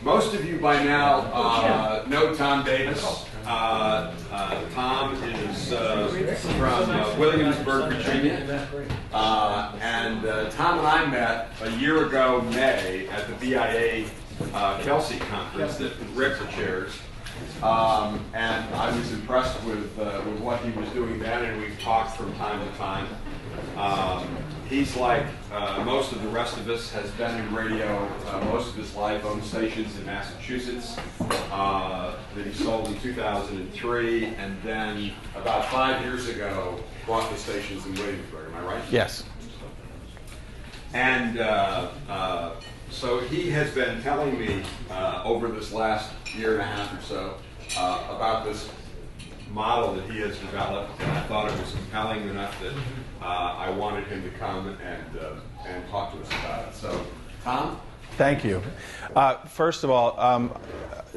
Most of you by now know Tom Davis. Tom is from Williamsburg, Virginia. And Tom and I met a year ago, May, at the BIA Kelsey conference that Rick chairs. And I was impressed with what he was doing then, and we've talked from time to time. He's like most of the rest of us, has been in radio most of his life, owned stations in Massachusetts that he sold in 2003, and then about 5 years ago bought the stations in Williamsburg. Am I right? Yes. And so he has been telling me over this last year and a half or so about this model that he has developed, and I thought it was compelling enough that I wanted him to come and talk to us about it. So, Tom? Thank you. First of all,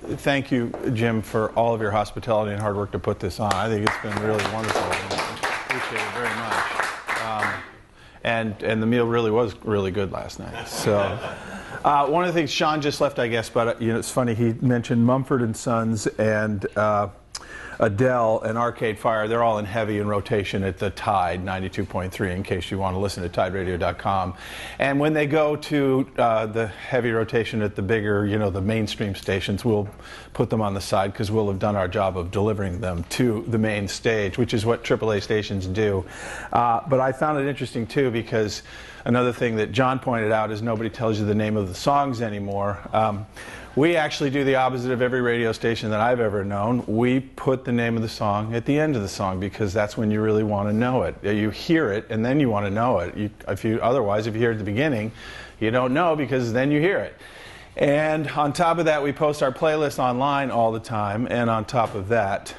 thank you, Jim, for all of your hospitality and hard work to put this on. I think it's been really wonderful. I appreciate it very much. And the meal really was really good last night. So, one of the things Sean just left, I guess, but it's funny, he mentioned Mumford & Sons and Adele and Arcade Fire. They're all in heavy in rotation at the Tide 92.3, in case you want to listen to TideRadio.com. And when they go to the heavy rotation at the bigger, the mainstream stations, we'll put them on the side because we'll have done our job of delivering them to the main stage, which is what AAA stations do. But I found it interesting, too, because another thing that John pointed out is nobody tells you the name of the songs anymore. We actually do the opposite of every radio station that I've ever known. We put the name of the song at the end of the song because that's when you really want to know it. You hear it and then you want to know it. Otherwise, if you hear it at the beginning, you don't know because then you hear it. And on top of that, we post our playlist online all the time. And on top of that,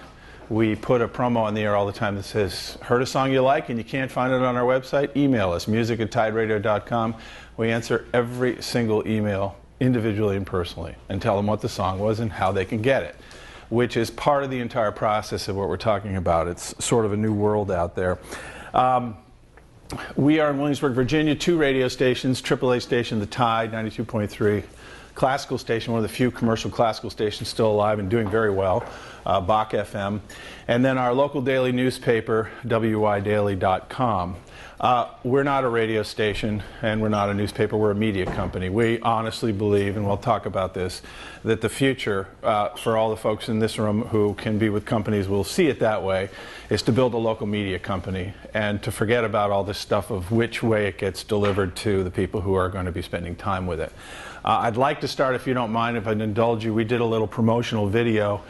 we put a promo on the air all the time that says, heard a song you like and you can't find it on our website? Email us, music@tideradio.com. We answer every single email individually and personally, and tell them what the song was and how they can get it, which is part of the entire process of what we're talking about. It's sort of a new world out there. We are in Williamsburg, Virginia, 2 radio stations, AAA station, the Tide, 92.3, classical station, one of the few commercial classical stations still alive and doing very well, Bach FM, and then our local daily newspaper, WYDaily.com. We're not a radio station and we're not a newspaper, we're a media company. We honestly believe, and we'll talk about this, that the future for all the folks in this room who can be with companies will see it that way, is to build a local media company and to forget about all this stuff of which way it gets delivered to the people who are going to be spending time with it. I'd like to start, if you don't mind, if I'd indulge you, we did a little promotional video.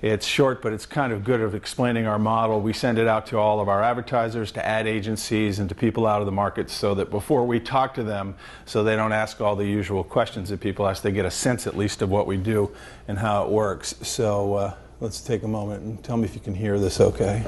It's short, but it's kind of good at explaining our model. We send it out to all of our advertisers, to ad agencies, and to people out of the market so that before we talk to them, so they don't ask all the usual questions that people ask, they get a sense at least of what we do and how it works. So let's take a moment and tell me if you can hear this okay.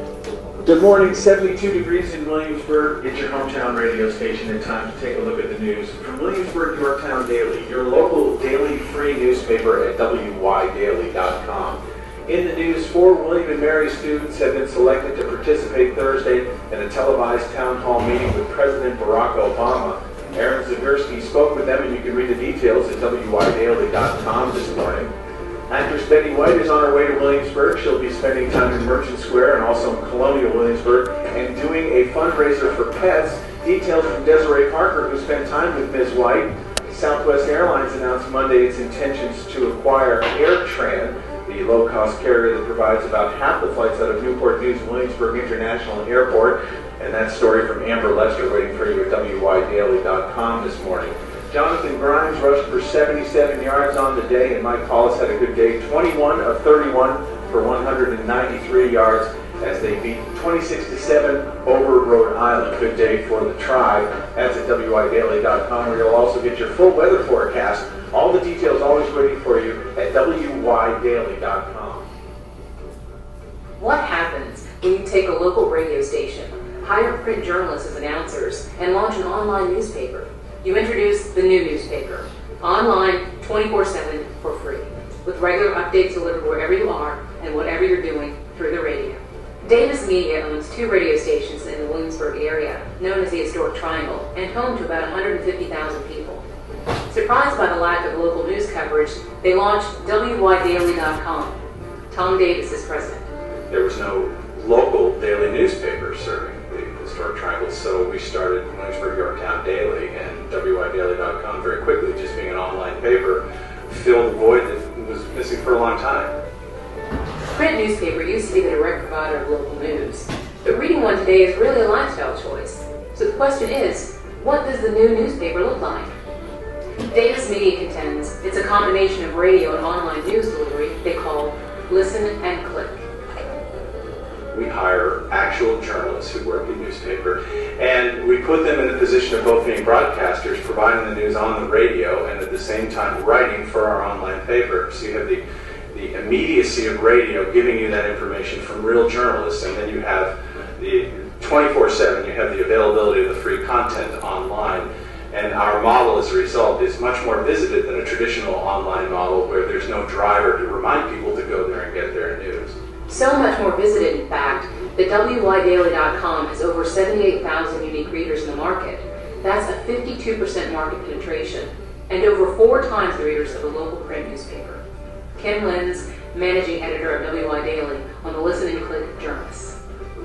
Good morning, 72 degrees in Williamsburg. It's your hometown radio station and time to take a look at the news. From Williamsburg, Yorktown Daily, your local daily free newspaper at WYDaily.com. In the news, 4 William and Mary students have been selected to participate Thursday in a televised town hall meeting with President Barack Obama. Aaron Zagurski spoke with them, and you can read the details at WYDaily.com this morning. Actress Betty White is on her way to Williamsburg. She'll be spending time in Merchant Square and also in Colonial Williamsburg and doing a fundraiser for pets. Details from Desiree Parker, who spent time with Ms. White. Southwest Airlines announced Monday its intentions to acquire AirTran, the low-cost carrier that provides about half the flights out of Newport News Williamsburg International Airport. And that story from Amber Lester waiting for you at WYDaily.com this morning. Jonathan Grimes rushed for 77 yards on the day, and Mike Hollis had a good day, 21 of 31 for 193 yards as they beat 26-7 over Rhode Island. Good day for the Tribe. That's at WYDaily.com, where you'll also get your full weather forecast. All the details always waiting for you at WYDaily.com. What happens when you take a local radio station, hire print journalists as announcers, and launch an online newspaper? You introduce the new newspaper, online 24/7 for free, with regular updates delivered wherever you are and whatever you're doing through the radio. Davis Media owns 2 radio stations in the Williamsburg area, known as the Historic Triangle, and home to about 150,000 people. Surprised by the lack of local news coverage, they launched WYDaily.com. Tom Davis is president. There was no local daily newspaper serving the historic triangle, so we started Williamsburg Yorktown Daily, and WYDaily.com very quickly, just being an online paper, filled the void that was missing for a long time. Print newspaper used to be the direct provider of local news, but reading one today is really a lifestyle choice. So the question is, what does the new newspaper look like? Davis Media contends it's a combination of radio and online news delivery they call Listen and Click. We hire actual journalists who work in newspaper, and we put them in the position of both being broadcasters, providing the news on the radio, and at the same time writing for our online paper. So you have the immediacy of radio giving you that information from real journalists, and then you have the 24/7, you have the availability of the free content online. And our model, as a result, is much more visited than a traditional online model where there's no driver to remind people to go there and get their news. So much more visited, in fact, that WYDaily.com has over 78,000 unique readers in the market. That's a 52% market penetration, and over 4 times the readers of a local print newspaper. Kim Lenz, managing editor of WY Daily, on the Listen and Click journalists.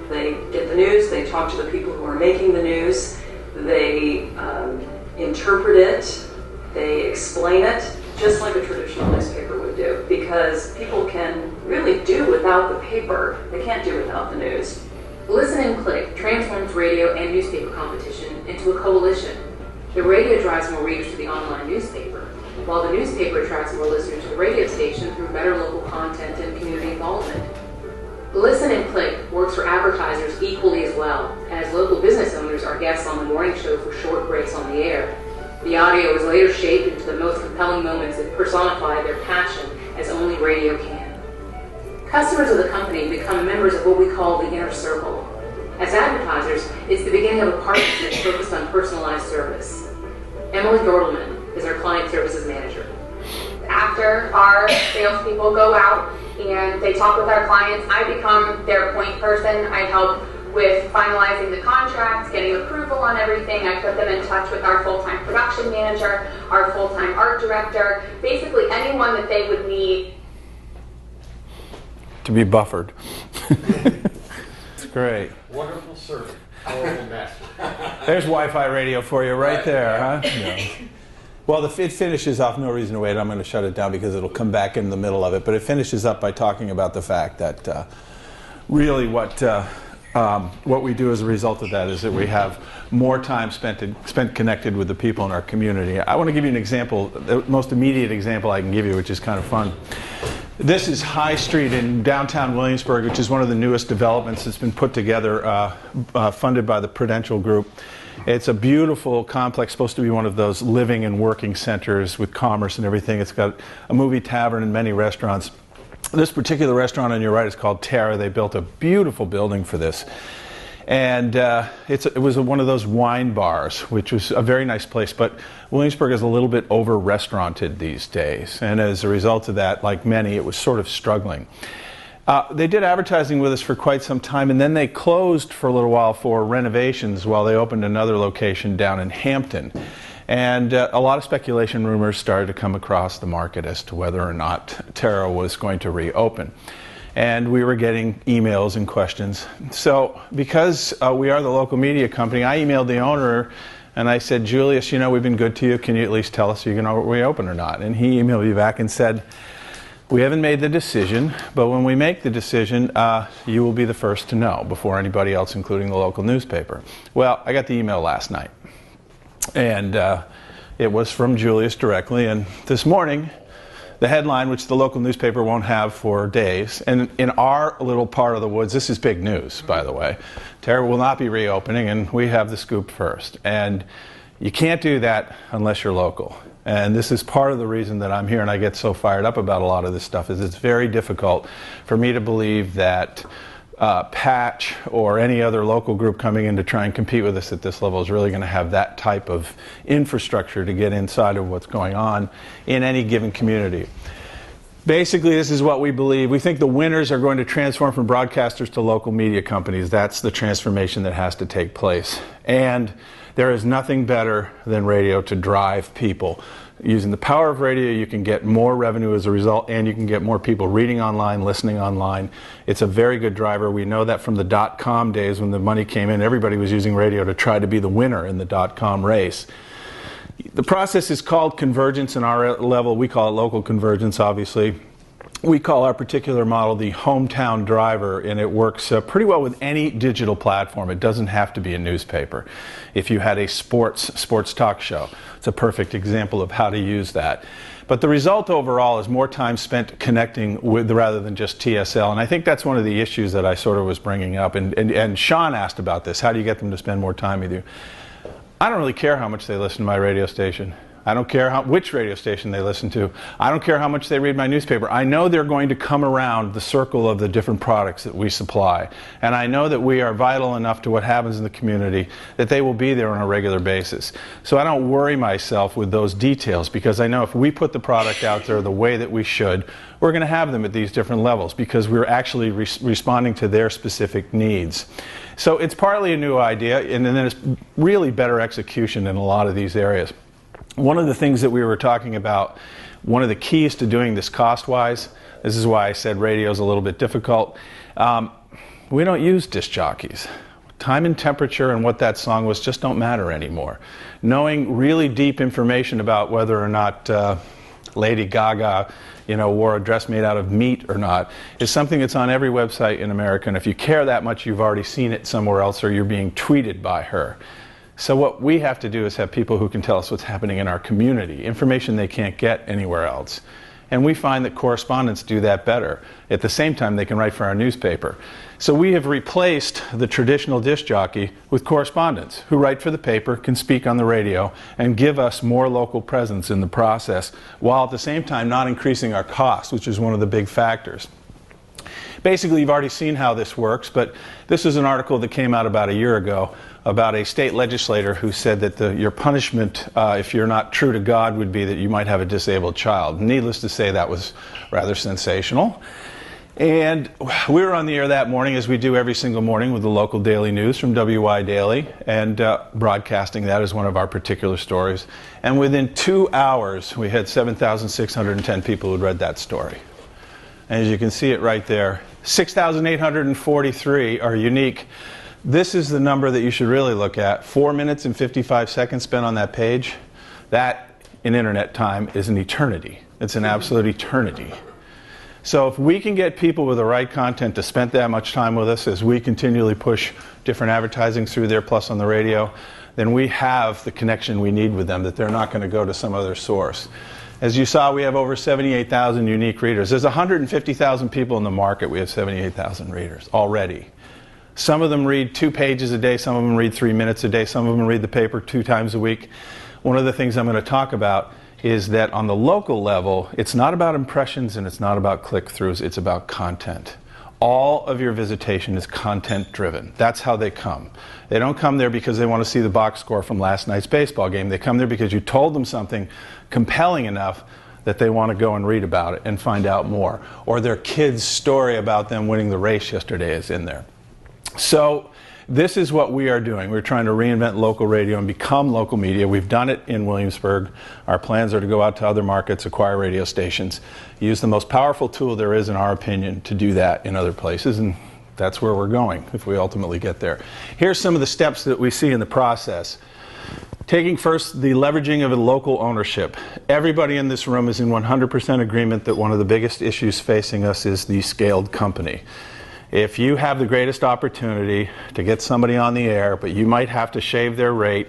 They get the news, they talk to the people who are making the news, they interpret it, they explain it, just like a traditional newspaper would do, because people can really do without the paper. They can't do without the news. Listen and Click transforms radio and newspaper competition into a coalition. The radio drives more readers to the online newspaper, while the newspaper attracts more listeners to the radio station through better local content and community involvement. Listen and Click works for advertisers equally as well, as local business owners are guests on the morning show for short breaks on the air. The audio is later shaped into the most compelling moments that personify their passion as only radio can. Customers of the company become members of what we call the inner circle. As advertisers, it's the beginning of a partnership focused on personalized service. Emily Dordelman is our client services manager. After our salespeople go out and they talk with our clients, I become their point person. I help with finalizing the contracts, getting approval on everything. I put them in touch with our full-time production manager, our full-time art director, basically anyone that they would need. To be buffered. It's great. Wonderful servant, powerful master. There's Wi-Fi radio for you right there, huh? Yeah. Well, it finishes off, no reason to wait. I'm going to shut it down because it'll come back in the middle of it. But it finishes up by talking about the fact that really what we do as a result of that is that we have more time spent connected with the people in our community. I want to give you an example, the most immediate example I can give you, which is kind of fun. This is High Street in downtown Williamsburg, which is one of the newest developments that's been put together, funded by the Prudential Group. It's a beautiful complex, supposed to be one of those living and working centers with commerce and everything. It's got a movie tavern and many restaurants. This particular restaurant on your right is called Terra. They built a beautiful building for this. And it was one of those wine bars, which was a very nice place. But Williamsburg is a little bit over-restauranted these days. And as a result of that, like many, it was sort of struggling. They did advertising with us for quite some time, and then they closed for a little while for renovations while they opened another location down in Hampton. And a lot of speculation rumors started to come across the market as to whether or not Terra was going to reopen. And we were getting emails and questions. So because we are the local media company, I emailed the owner and I said, Julius, you know, we've been good to you. Can you at least tell us if you're going to reopen or not? And he emailed me back and said, we haven't made the decision, but when we make the decision, you will be the first to know before anybody else, including the local newspaper. Well, I got the email last night. And it was from Julius directly. And this morning, the headline, which the local newspaper won't have for days, and in our little part of the woods, this is big news, by the way. Terra will not be reopening, and we have the scoop first. And you can't do that unless you're local. And this is part of the reason that I'm here and I get so fired up about a lot of this stuff, is it's very difficult for me to believe that Patch or any other local group coming in to try and compete with us at this level is really going to have that type of infrastructure to get inside of what's going on in any given community. Basically, this is what we believe. We think the winners are going to transform from broadcasters to local media companies. That's the transformation that has to take place. And There is nothing better than radio to drive people. Using the power of radio, you can get more revenue as a result, and you can get more people reading online, listening online. It's a very good driver. We know that from the dot-com days when the money came in, everybody was using radio to try to be the winner in the dot-com race. The process is called convergence in our level. We call it local convergence, obviously. We call our particular model the hometown driver, and it works pretty well with any digital platform. It doesn't have to be a newspaper. If you had a sports talk show, it's a perfect example of how to use that. But the result overall is more time spent connecting with rather than just TSL, and I think that's one of the issues that I sort of was bringing up. And Sean asked about this. How do you get them to spend more time with you? I don't really care how much they listen to my radio station. I don't care which radio station they listen to. I don't care how much they read my newspaper. I know they're going to come around the circle of the different products that we supply. And I know that we are vital enough to what happens in the community that they will be there on a regular basis. So I don't worry myself with those details, because I know if we put the product out there the way that we should, we're going to have them at these different levels because we're actually responding to their specific needs. So it's partly a new idea, and then it's really better execution in a lot of these areas. One of the things that we were talking about, one of the keys to doing this cost-wise, this is why I said radio is a little bit difficult, we don't use disc jockeys. Time and temperature and what that song was just don't matter anymore. Knowing really deep information about whether or not Lady Gaga, wore a dress made out of meat or not is something that's on every website in America, and if you care that much, you've already seen it somewhere else or you're being tweeted by her. So what we have to do is have people who can tell us what's happening in our community, information they can't get anywhere else. And we find that correspondents do that better. At the same time, they can write for our newspaper. So we have replaced the traditional disc jockey with correspondents who write for the paper, can speak on the radio, and give us more local presence in the process, while at the same time not increasing our costs, which is one of the big factors. Basically, you've already seen how this works, but this is an article that came out about a year ago about a state legislator who said that your punishment, if you're not true to God, would be that you might have a disabled child. Needless to say, that was rather sensational. And we were on the air that morning, as we do every single morning, with the local daily news from WY Daily, and broadcasting that as one of our particular stories. And within 2 hours, we had 7,610 people who had read that story. And as you can see it right there, 6,843 are unique. This is the number that you should really look at. 4 minutes and 55 seconds spent on that page. That, in internet time, is an eternity. It's an absolute eternity. So if we can get people with the right content to spend that much time with us as we continually push different advertising through there, plus on the radio, then we have the connection we need with them, that they're not going to go to some other source. As you saw, we have over 78,000 unique readers. There's 150,000 people in the market. We have 78,000 readers already. Some of them read 2 pages a day, some of them read 3 minutes a day, some of them read the paper 2 times a week. One of the things I'm going to talk about is that on the local level, it's not about impressions and it's not about click-throughs, it's about content. All of your visitation is content-driven. That's how they come. They don't come there because they want to see the box score from last night's baseball game. They come there because you told them something compelling enough that they want to go and read about it and find out more. Or their kid's story about them winning the race yesterday is in there. So this is what we are doing. We're trying to reinvent local radio and become local media. We've done it in Williamsburg. Our plans are to go out to other markets, acquire radio stations, use the most powerful tool there is, in our opinion, to do that in other places, and that's where we're going if we ultimately get there. Here's some of the steps that we see in the process. Taking first the leveraging of a local ownership. Everybody in this room is in 100% agreement that one of the biggest issues facing us is the scaled company. If you have the greatest opportunity to get somebody on the air, but you might have to shave their rate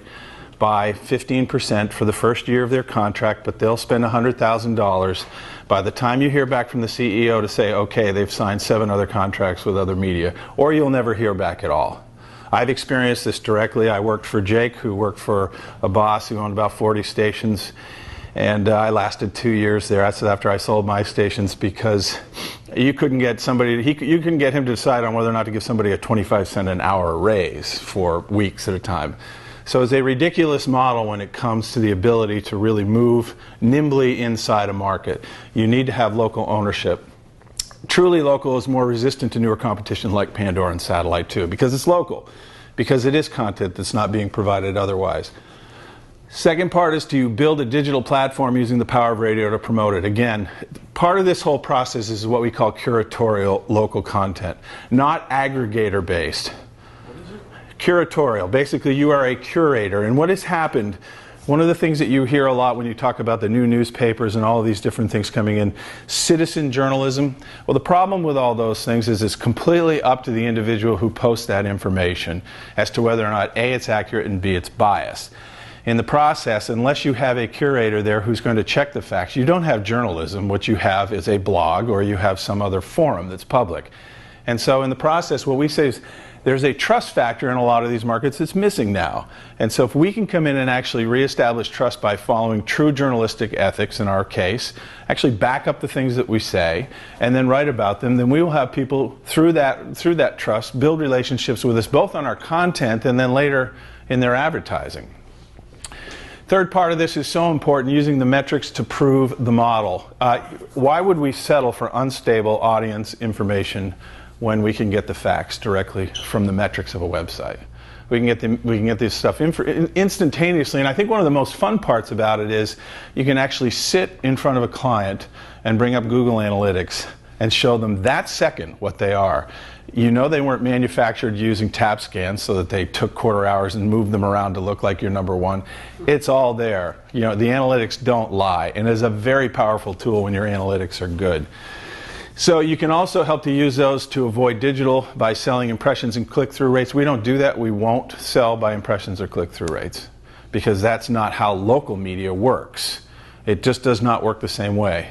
by 15% for the first year of their contract, but they'll spend $100,000, by the time you hear back from the CEO to say, okay, they've signed 7 other contracts with other media, or you'll never hear back at all. I've experienced this directly. I worked for Jake, who worked for a boss who owned about 40 stations, and I lasted 2 years there. That's after I sold my stations, because you couldn't get somebody, you couldn't get him to decide on whether or not to give somebody a 25-cent an hour raise for weeks at a time. So it's a ridiculous model when it comes to the ability to really move nimbly inside a market. You need to have local ownership. Truly local is more resistant to newer competition like Pandora and Satellite too, because it's local. because it is content that's not being provided otherwise. Second part is to build a digital platform using the power of radio to promote it. Again, part of this whole process is what we call curatorial local content, not aggregator based. What is it? Curatorial. Basically, you are a curator. And what has happened, one of the things that you hear a lot when you talk about the new newspapers and all of these different things coming in, citizen journalism. Well, the problem with all those things is it's completely up to the individual who posts that information as to whether or not A, it's accurate, and B, it's biased. In the process, unless you have a curator there who's going to check the facts, you don't have journalism. What you have is a blog, or you have some other forum that's public. And so in the process, what we say is there's a trust factor in a lot of these markets that's missing now. And so if we can come in and actually reestablish trust by following true journalistic ethics in our case, actually back up the things that we say, and then write about them, then we will have people through that trust build relationships with us, both on our content and then later in their advertising. Third part of this is so important, using the metrics to prove the model. Why would we settle for unstable audience information when we can get the facts directly from the metrics of a website? We can get this stuff instantaneously, and I think one of the most fun parts about it is you can actually sit in front of a client and bring up Google Analytics and show them that second what they are. You know they weren't manufactured using tap scans so that they took quarter hours and moved them around to look like you're number one. It's all there. You know, the analytics don't lie, and it's a very powerful tool when your analytics are good. So you can also help to use those to avoid digital by selling impressions and click-through rates. We don't do that. We won't sell by impressions or click-through rates because that's not how local media works. It just does not work the same way.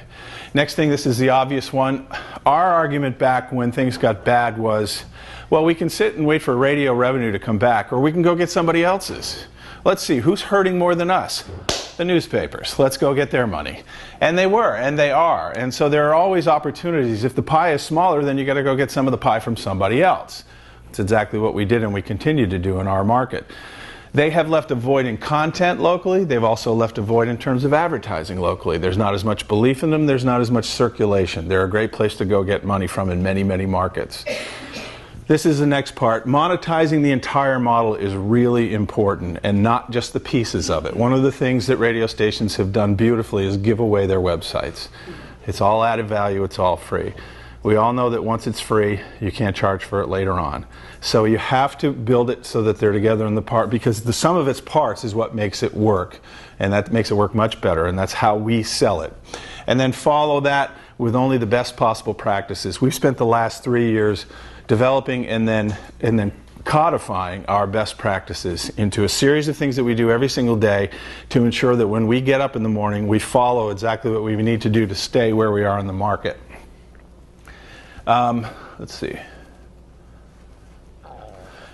Next thing, this is the obvious one. Our argument back when things got bad was, well, we can sit and wait for radio revenue to come back, or we can go get somebody else's. Let's see, who's hurting more than us? The newspapers. Let's go get their money. And they were, and they are. And so there are always opportunities. If the pie is smaller, then you got to go get some of the pie from somebody else. That's exactly what we did and we continue to do in our market. They have left a void in content locally. They've also left a void in terms of advertising locally. There's not as much belief in them. There's not as much circulation. They're a great place to go get money from in many, many markets. This is the next part. Monetizing the entire model is really important, and not just the pieces of it. One of the things that radio stations have done beautifully is give away their websites. It's all added value. It's all free. We all know that once it's free, you can't charge for it later on. So you have to build it so that they're together in the part, because the sum of its parts is what makes it work, and that makes it work much better, and that's how we sell it. And then follow that with only the best possible practices. We've spent the last 3 years developing and then codifying our best practices into a series of things that we do every single day to ensure that when we get up in the morning, we follow exactly what we need to do to stay where we are in the market. Let's see.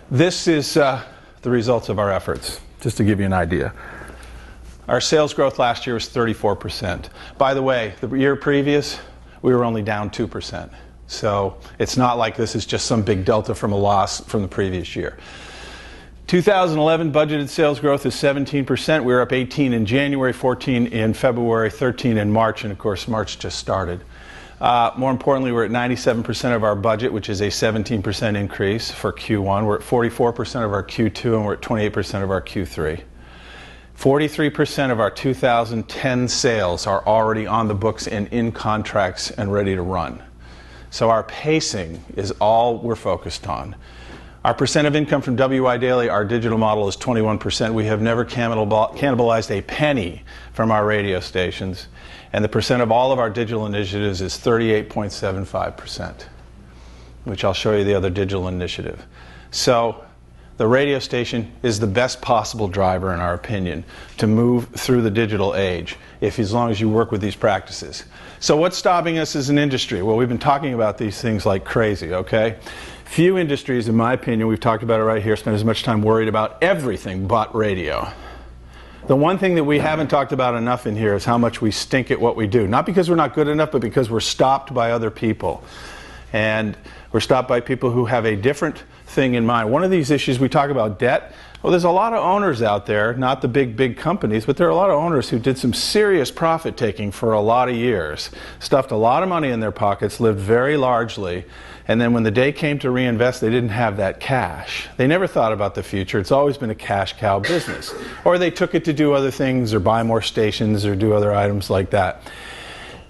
This is the results of our efforts, just to give you an idea. Our sales growth last year was 34%. By the way, the year previous, we were only down 2%. So it's not like this is just some big delta from a loss from the previous year. 2011 budgeted sales growth is 17%. We were up 18 in January, 14 in February, 13 in March, and of course March just started. More importantly, we're at 97% of our budget, which is a 17% increase for Q1. We're at 44% of our Q2, and we're at 28% of our Q3. 43% of our 2010 sales are already on the books and in contracts and ready to run. So our pacing is all we're focused on. Our percent of income from WY Daily, our digital model, is 21%. We have never cannibalized a penny from our radio stations. And the percent of all of our digital initiatives is 38.75%, which I'll show you the other digital initiative. So the radio station is the best possible driver, in our opinion, to move through the digital age, as long as you work with these practices. So what's stopping us as an industry? Well, we've been talking about these things like crazy, okay? Few industries, in my opinion, we've talked about it right here, spend as much time worried about everything but radio. The one thing that we haven't talked about enough in here is how much we stink at what we do. Not because we're not good enough, but because we're stopped by other people. And we're stopped by people who have a different thing in mind. One of these issues, we talk about debt. Well, there's a lot of owners out there, not the big companies, but there are a lot of owners who did some serious profit taking for a lot of years, stuffed a lot of money in their pockets, lived very largely, and then when the day came to reinvest, they didn't have that cash. They never thought about the future. It's always been a cash cow business. Or they took it to do other things or buy more stations or do other items like that.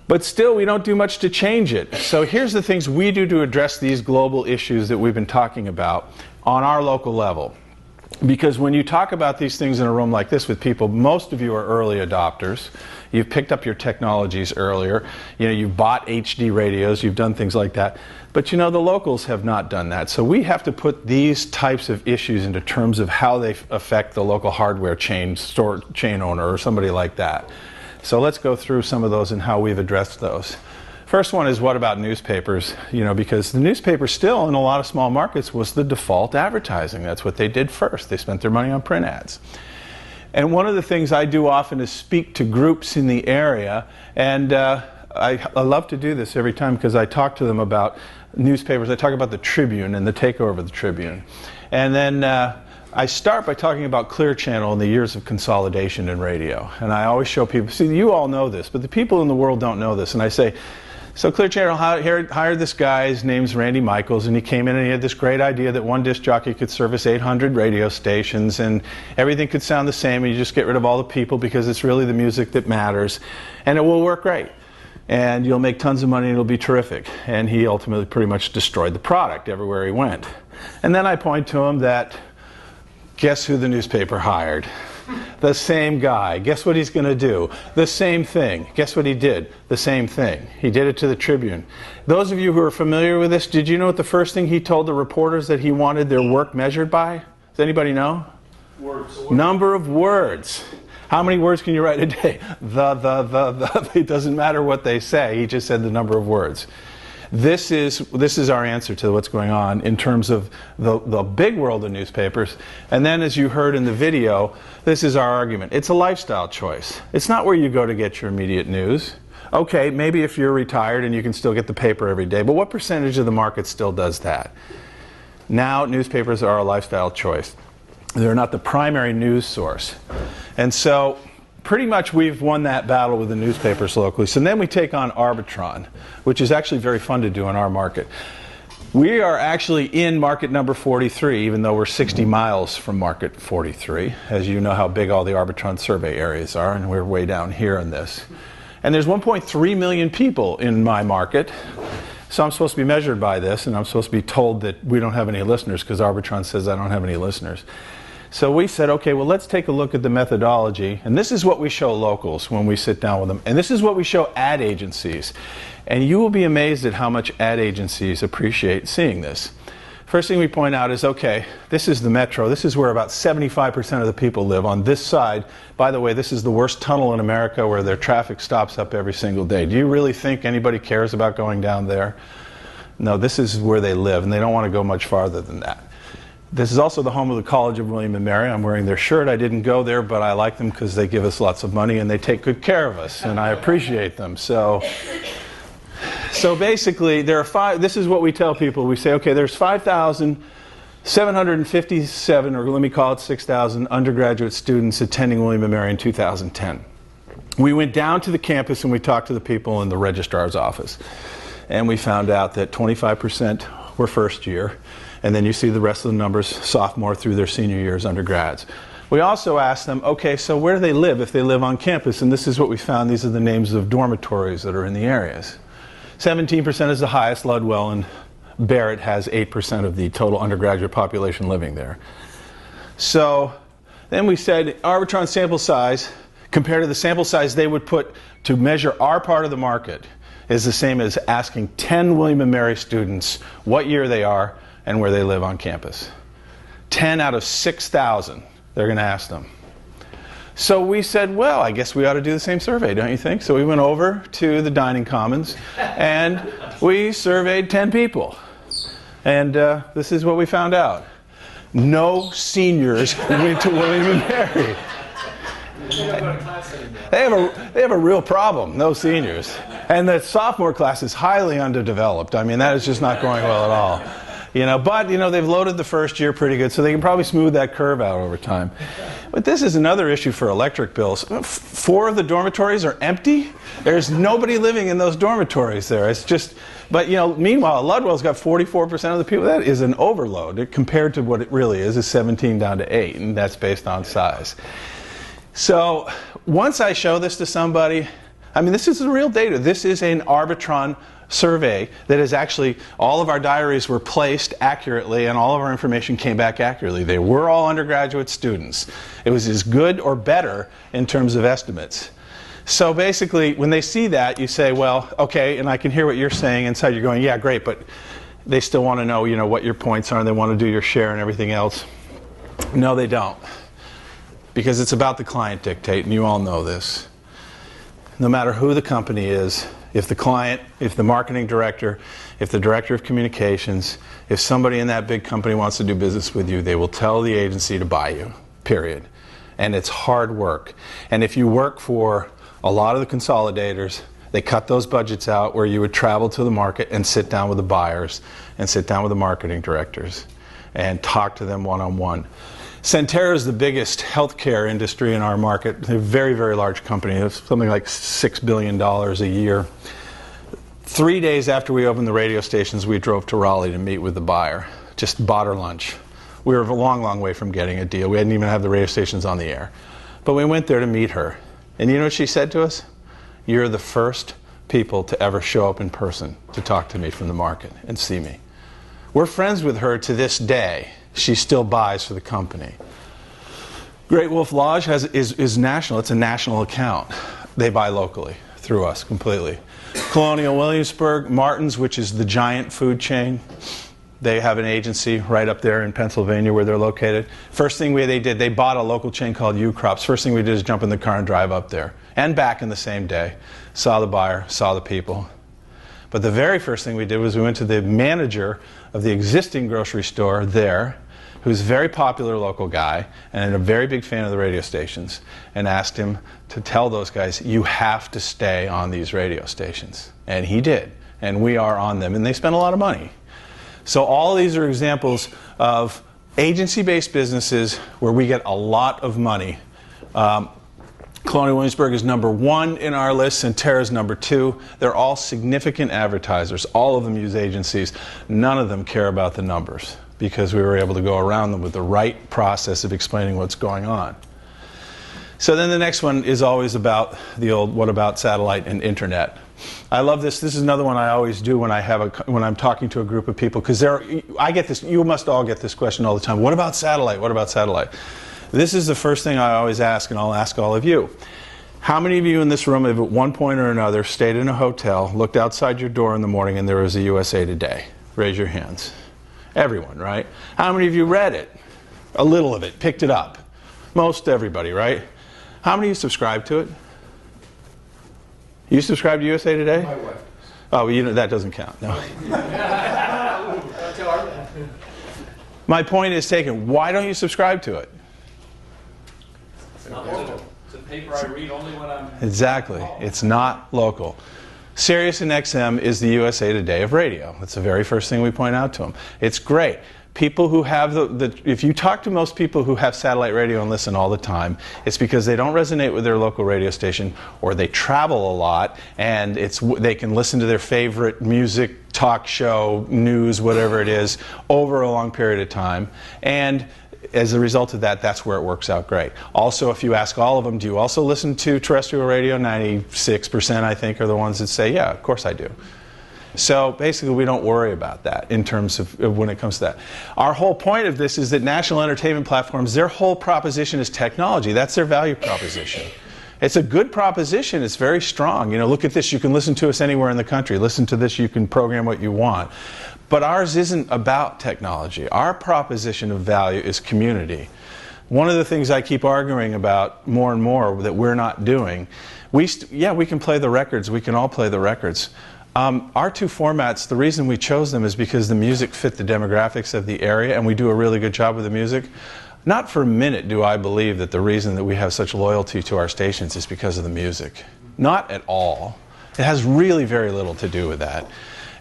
But still, we don't do much to change it. So here's the things we do to address these global issues that we've been talking about on our local level. Because when you talk about these things in a room like this with people, most of you are early adopters. You've picked up your technologies earlier. You know, you've bought HD radios, you've done things like that. But you know, the locals have not done that. So we have to put these types of issues into terms of how they affect the local hardware chain owner or somebody like that. So let's go through some of those and how we've addressed those. First one is, what about newspapers? You know, because the newspaper still in a lot of small markets was the default advertising. That's what they did first. They spent their money on print ads. And one of the things I do often is speak to groups in the area, and I love to do this every time because I talk to them about newspapers. I talk about the Tribune and the takeover of the Tribune. And then I start by talking about Clear Channel and the years of consolidation in radio. And I always show people, see, you all know this, but the people in the world don't know this. And I say, so Clear Channel hired this guy, his name's Randy Michaels, and he came in and he had this great idea that one disc jockey could service 800 radio stations and everything could sound the same, and you just get rid of all the people because it's really the music that matters, and it will work great. And you'll make tons of money and it'll be terrific. And he ultimately pretty much destroyed the product everywhere he went. And then I point to him that, guess who the newspaper hired? The same guy. Guess what he's going to do? The same thing. Guess what he did? The same thing. He did it to the Tribune. Those of you who are familiar with this, did you know what the first thing he told the reporters that he wanted their work measured by? Does anybody know? Words. Number of words. How many words can you write a day? The. It doesn't matter what they say. He just said the number of words. This is our answer to what's going on in terms of the big world of newspapers. And then, as you heard in the video, this is our argument. It's a lifestyle choice. It's not where you go to get your immediate news. Okay, maybe if you're retired and you can still get the paper every day, but what percentage of the market still does that? Now, newspapers are a lifestyle choice. They're not the primary news source. And so, pretty much we've won that battle with the newspapers locally. So then we take on Arbitron, which is actually very fun to do in our market. We are actually in market number 43, even though we're 60 miles from market 43. As you know how big all the Arbitron survey areas are, and we're way down here in this. And there's 1.3 million people in my market. So I'm supposed to be measured by this, and I'm supposed to be told that we don't have any listeners because Arbitron says I don't have any listeners. So we said, okay, well, let's take a look at the methodology. And this is what we show locals when we sit down with them. And this is what we show ad agencies. And you will be amazed at how much ad agencies appreciate seeing this. First thing we point out is, okay, this is the metro. This is where about 75% of the people live on this side. By the way, this is the worst tunnel in America where their traffic stops up every single day. Do you really think anybody cares about going down there? No, this is where they live, and they don't want to go much farther than that. This is also the home of the College of William & Mary. I'm wearing their shirt. I didn't go there, but I like them because they give us lots of money and they take good care of us, and I appreciate them. So basically, there are this is what we tell people. We say, okay, there's 5,757, or let me call it 6,000 undergraduate students attending William & Mary in 2010. We went down to the campus and we talked to the people in the registrar's office. And we found out that 25% were first year. And then you see the rest of the numbers, sophomore through their senior years, undergrads. We also asked them, okay, so where do they live if they live on campus? And this is what we found. These are the names of dormitories that are in the areas. 17% is the highest. Ludwell and Barrett has 8% of the total undergraduate population living there. So then we said, Arbitron sample size, compared to the sample size they would put to measure our part of the market, is the same as asking 10 William & Mary students what year they are and where they live on campus. 10 out of 6,000, they're going to ask them. So we said, well, I guess we ought to do the same survey, don't you think? So we went over to the dining commons and we surveyed 10 people. And this is what we found out. No seniors went to William & Mary. They have a real problem, no seniors. And the sophomore class is highly underdeveloped. I mean, that is just not going well at all. But they've loaded the first year pretty good, so they can probably smooth that curve out over time. But this is another issue for electric bills. 4 of the dormitories are empty. There's nobody living in those dormitories there. It's just, but meanwhile, Ludwell's got 44% of the people. That is an overload compared to what it really is 17 down to 8, and that's based on size. So once I show this to somebody, this is the real data. This is an Arbitron survey that is actually, all of our diaries were placed accurately and all of our information came back accurately. They were all undergraduate students. It was as good or better in terms of estimates. So basically, when they see that, you say, well, okay, and I can hear what you're saying inside. You're going, yeah, great, but they still want to know, what your points are, and they want to do your share and everything else. No, they don't. Because it's about the client dictate, and you all know this. No matter who the company is, if the client, if the marketing director, if the director of communications, if somebody in that big company wants to do business with you, they will tell the agency to buy you, period. And it's hard work. And if you work for a lot of the consolidators, they cut those budgets out where you would travel to the market and sit down with the buyers and sit down with the marketing directors and talk to them one-on-one. Centera is the biggest healthcare industry in our market. They're a very, very large company. It's something like $6 billion a year. 3 days after we opened the radio stations, we drove to Raleigh to meet with the buyer. Just bought her lunch. We were a long, long way from getting a deal. We hadn't even had the radio stations on the air. But we went there to meet her. And you know what she said to us? You're the first people to ever show up in person to talk to me from the market and see me. We're friends with her to this day. She still buys for the company. Great Wolf Lodge is national. It's a national account. They buy locally through us completely. Colonial Williamsburg, Martin's, which is the giant food chain, they have an agency right up there in Pennsylvania where they're located. First thing they did, they bought a local chain called U-Crops. First thing we did is jump in the car and drive up there and back in the same day. Saw the buyer, saw the people. But the very first thing we did was we went to the manager of the existing grocery store there, who's a very popular local guy and a very big fan of the radio stations, and asked him to tell those guys, you have to stay on these radio stations. And he did. And we are on them. And they spend a lot of money. So all of these are examples of agency-based businesses where we get a lot of money. Colonial Williamsburg is #1 in our list. Centera is #2. They're all significant advertisers. All of them use agencies. None of them care about the numbers, because we were able to go around them with the right process of explaining what's going on. So then the next one is always about the old what about satellite and internet. I love this. This is another one I always do when I'm talking to a group of people, because I get this. You must all get this question all the time. What about satellite? What about satellite? This is the first thing I always ask, and I'll ask all of you. How many of you in this room have at one point or another stayed in a hotel, looked outside your door in the morning, and there was a USA Today? Raise your hands. Everyone, right? How many of you read it? A little of it, picked it up. Most everybody, right? How many of you subscribe to it? You subscribe to USA Today? My wife. Oh, that doesn't count. No. My point is taken. Why don't you subscribe to it? It's not local. It's a paper I read only when I'm... Exactly. It's not local. Sirius and XM is the USA Today of radio. That's the very first thing we point out to them. It's great. People who have if you talk to most people who have satellite radio and listen all the time, it's because they don't resonate with their local radio station, or they travel a lot, and they can listen to their favorite music, talk show, news, whatever it is, over a long period of time. And as a result of that, that's where it works out great. Also, if you ask all of them, do you also listen to terrestrial radio? 96%, I think, are the ones that say, yeah, of course I do. So basically, we don't worry about that in terms of when it comes to that. Our whole point of this is that national entertainment platforms, their whole proposition is technology. That's their value proposition. It's a good proposition. It's very strong. Look at this. You can listen to us anywhere in the country. Listen to this. You can program what you want. But ours isn't about technology. Our proposition of value is community. One of the things I keep arguing about more and more that we're not doing, we can play the records. We can all play the records. Our two formats, the reason we chose them is because the music fit the demographics of the area, and we do a really good job with the music. Not for a minute do I believe that the reason that we have such loyalty to our stations is because of the music. Not at all. It has really very little to do with that.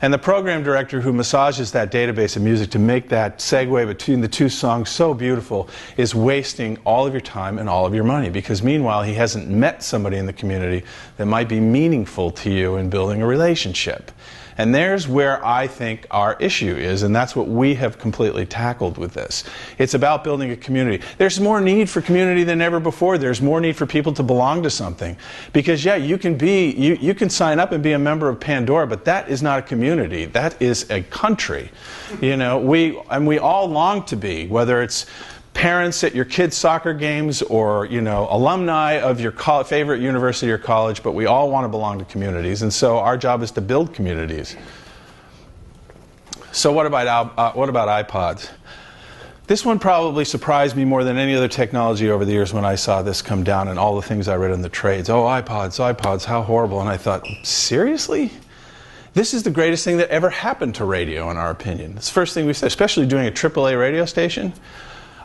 And the program director who massages that database of music to make that segue between the two songs so beautiful is wasting all of your time and all of your money, because meanwhile he hasn't met somebody in the community that might be meaningful to you in building a relationship. And there's where I think our issue is, and that's what we have completely tackled with this. It's about building a community. There's more need for community than ever before. There's more need for people to belong to something. Because yeah, you can sign up and be a member of Pandora, but that is not a community. That is a country. You know, we all long to be, whether it's parents at your kids' soccer games or, you know, alumni of your favorite university or college, but we all want to belong to communities, and so our job is to build communities. So what about iPods? This one probably surprised me more than any other technology over the years when I saw this come down and all the things I read in the trades. Oh, iPods, how horrible. And I thought, seriously? This is the greatest thing that ever happened to radio, in our opinion. It's the first thing we said, especially doing a AAA radio station.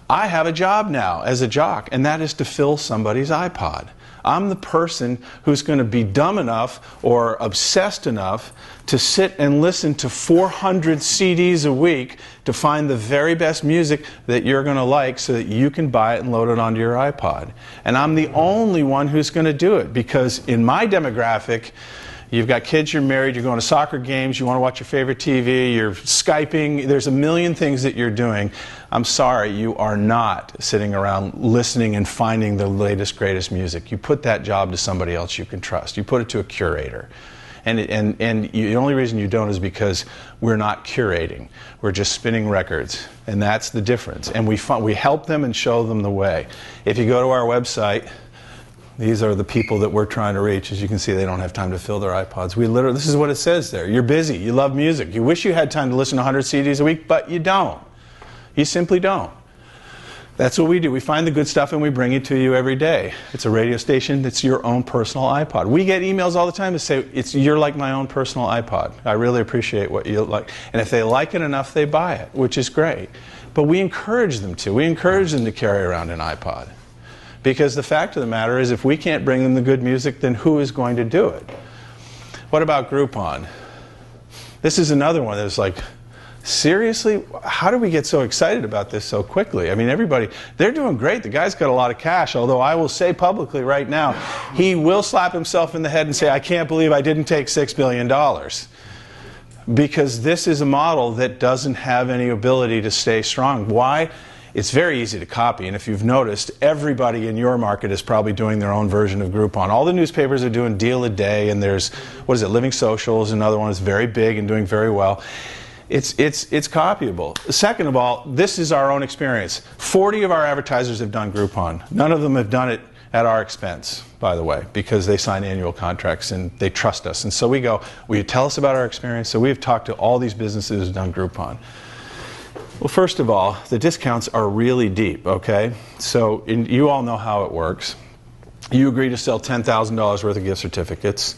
I have a job now as a jock, and that is to fill somebody's iPod. I'm the person who's going to be dumb enough or obsessed enough to sit and listen to 400 CDs a week to find the very best music that you're going to like so that you can buy it and load it onto your iPod. And I'm the only one who's going to do it, because in my demographic, you've got kids, you're married, you're going to soccer games, you want to watch your favorite TV, you're Skyping, there's a million things that you're doing. I'm sorry, you are not sitting around listening and finding the latest, greatest music. You put that job to somebody else you can trust. You put it to a curator. And the only reason you don't is because we're not curating. We're just spinning records. And that's the difference. And we help them and show them the way. If you go to our website, these are the people that we're trying to reach. As you can see, they don't have time to fill their iPods. This is what it says there. You're busy. You love music. You wish you had time to listen to 100 CDs a week, but you don't. You simply don't. That's what we do. We find the good stuff and we bring it to you every day. It's a radio station that's your own personal iPod. We get emails all the time that say, you're like my own personal iPod. I really appreciate what you like. And if they like it enough, they buy it, which is great. But we encourage them to. We encourage them to carry around an iPod. Because the fact of the matter is, if we can't bring them the good music, then who is going to do it? What about Groupon? This is another one that's like, seriously? How do we get so excited about this so quickly? I mean, everybody, they're doing great. The guy's got a lot of cash, although I will say publicly right now, he will slap himself in the head and say, I can't believe I didn't take $6 billion. Because this is a model that doesn't have any ability to stay strong. Why? It's very easy to copy, and if you've noticed, everybody in your market is probably doing their own version of Groupon. All the newspapers are doing Deal a Day, and there's, what is it, Living Social is another one that's very big and doing very well. It's copyable. Second of all, this is our own experience. 40 of our advertisers have done Groupon. None of them have done it at our expense, by the way, because they sign annual contracts and they trust us. And so we go, will you tell us about our experience? So we've talked to all these businesses who've done Groupon. Well, first of all, the discounts are really deep, okay? So you all know how it works. You agree to sell $10,000 worth of gift certificates,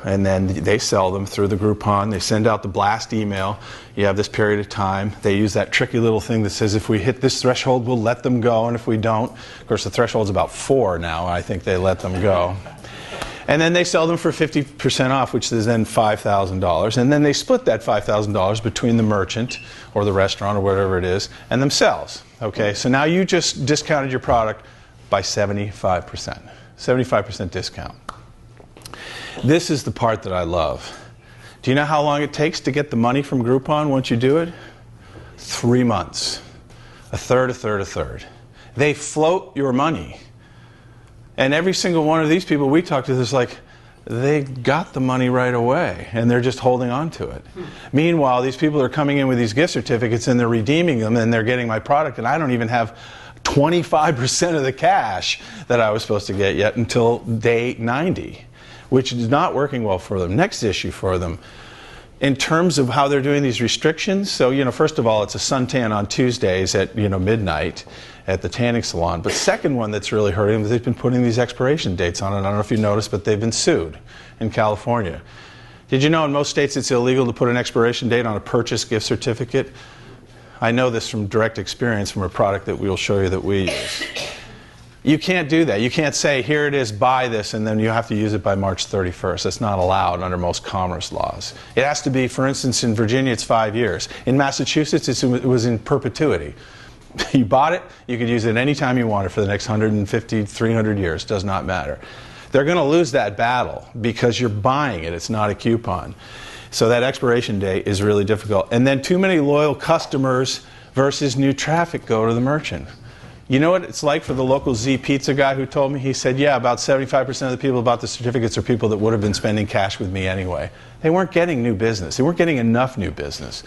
and then they sell them through the Groupon. They send out the blast email. You have this period of time. They use that tricky little thing that says if we hit this threshold, we'll let them go, and if we don't, of course the threshold's about 4 now, I think they let them go. And then they sell them for 50% off, which is then $5,000. And then they split that $5,000 between the merchant or the restaurant or whatever it is and themselves. Okay, so now you just discounted your product by 75%. 75% discount. This is the part that I love. Do you know how long it takes to get the money from Groupon once you do it? 3 months. A third, a third, a third. They float your money. And every single one of these people we talk to is like, they got the money right away, and they're just holding on to it. Meanwhile, these people are coming in with these gift certificates, and they're redeeming them, and they're getting my product, and I don't even have 25% of the cash that I was supposed to get yet until day 90, which is not working well for them. Next issue for them, in terms of how they're doing these restrictions, so, you know, first of all, it's a suntan on Tuesdays at, you know, midnight at the tanning salon. But second one that's really hurting them is they've been putting these expiration dates on it. I don't know if you noticed, but they've been sued in California. Did you know in most states it's illegal to put an expiration date on a purchase gift certificate? I know this from direct experience from a product that we'll show you that we use. You can't do that. You can't say, here it is, buy this, and then you have to use it by March 31st. That's not allowed under most commerce laws. It has to be, for instance, in Virginia, it's 5 years. In Massachusetts, it was in perpetuity. You bought it, you could use it any time you wanted for the next 150, 300 years. Does not matter. They're going to lose that battle because you're buying it. It's not a coupon. So that expiration date is really difficult. And then too many loyal customers versus new traffic go to the merchant. You know what it's like for the local Z Pizza guy who told me? He said, yeah, about 75% of the people who bought the certificates are people that would have been spending cash with me anyway. They weren't getting new business. They weren't getting enough new business.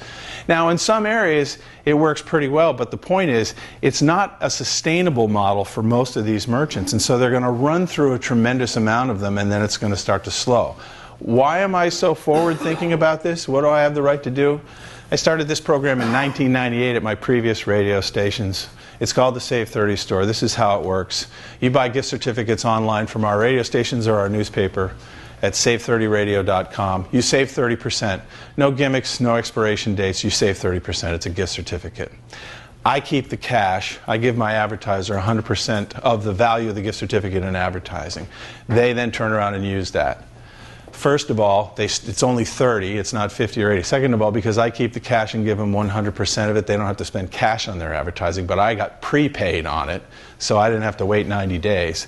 Now, in some areas, it works pretty well, but the point is, it's not a sustainable model for most of these merchants, and so they're going to run through a tremendous amount of them, and then it's going to start to slow. Why am I so forward thinking about this? What do I have the right to do? I started this program in 1998 at my previous radio stations. It's called the Save 30 Store. This is how it works. You buy gift certificates online from our radio stations or our newspaper at save30radio.com. You save 30%. No gimmicks, no expiration dates. You save 30%. It's a gift certificate. I keep the cash. I give my advertiser 100% of the value of the gift certificate in advertising. They then turn around and use that. First of all, it's only 30, it's not 50 or 80. Second of all, because I keep the cash and give them 100% of it, they don't have to spend cash on their advertising, but I got prepaid on it, so I didn't have to wait 90 days.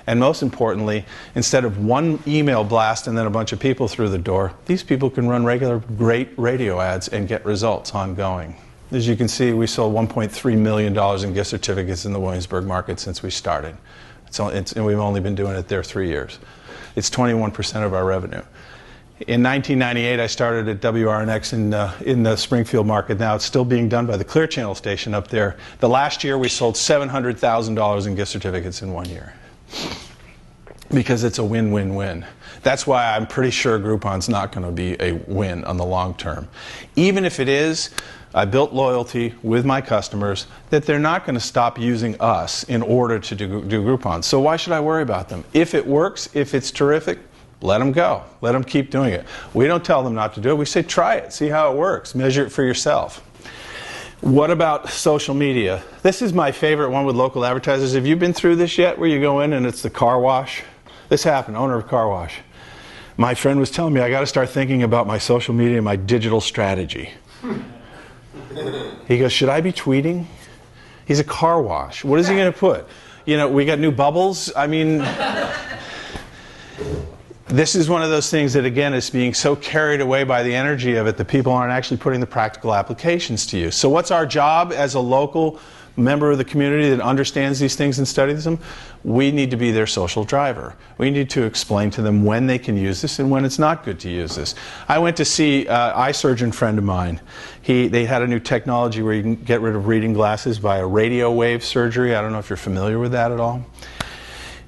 And most importantly, instead of one email blast and then a bunch of people through the door, these people can run regular great radio ads and get results ongoing. As you can see, we sold $1.3 million in gift certificates in the Williamsburg market since we started. And we've only been doing it there 3 years. It's 21% of our revenue. In 1998, I started at WRNX in the Springfield market. Now it's still being done by the Clear Channel station up there. The last year, we sold $700,000 in gift certificates in 1 year. Because it's a win-win-win. That's why I'm pretty sure Groupon's not going to be a win on the long term. Even if it is, I built loyalty with my customers that they're not going to stop using us in order to do Groupon. So why should I worry about them? If it works, if it's terrific, let them go. Let them keep doing it. We don't tell them not to do it. We say try it, see how it works, measure it for yourself. What about social media? This is my favorite one with local advertisers. Have you been through this yet where you go in and it's the car wash? This happened, owner of car wash. My friend was telling me I got to start thinking about my social media and my digital strategy. He goes, should I be tweeting? He's a car wash. What is he going to put? You know, we got new bubbles. I mean, this is one of those things that, again, is being so carried away by the energy of it that people aren't actually putting the practical applications to use. So what's our job as a local member of the community that understands these things and studies them? We need to be their social driver. We need to explain to them when they can use this and when it's not good to use this. I went to see an eye surgeon friend of mine. They had a new technology where you can get rid of reading glasses by a radio wave surgery. I don't know if you're familiar with that at all.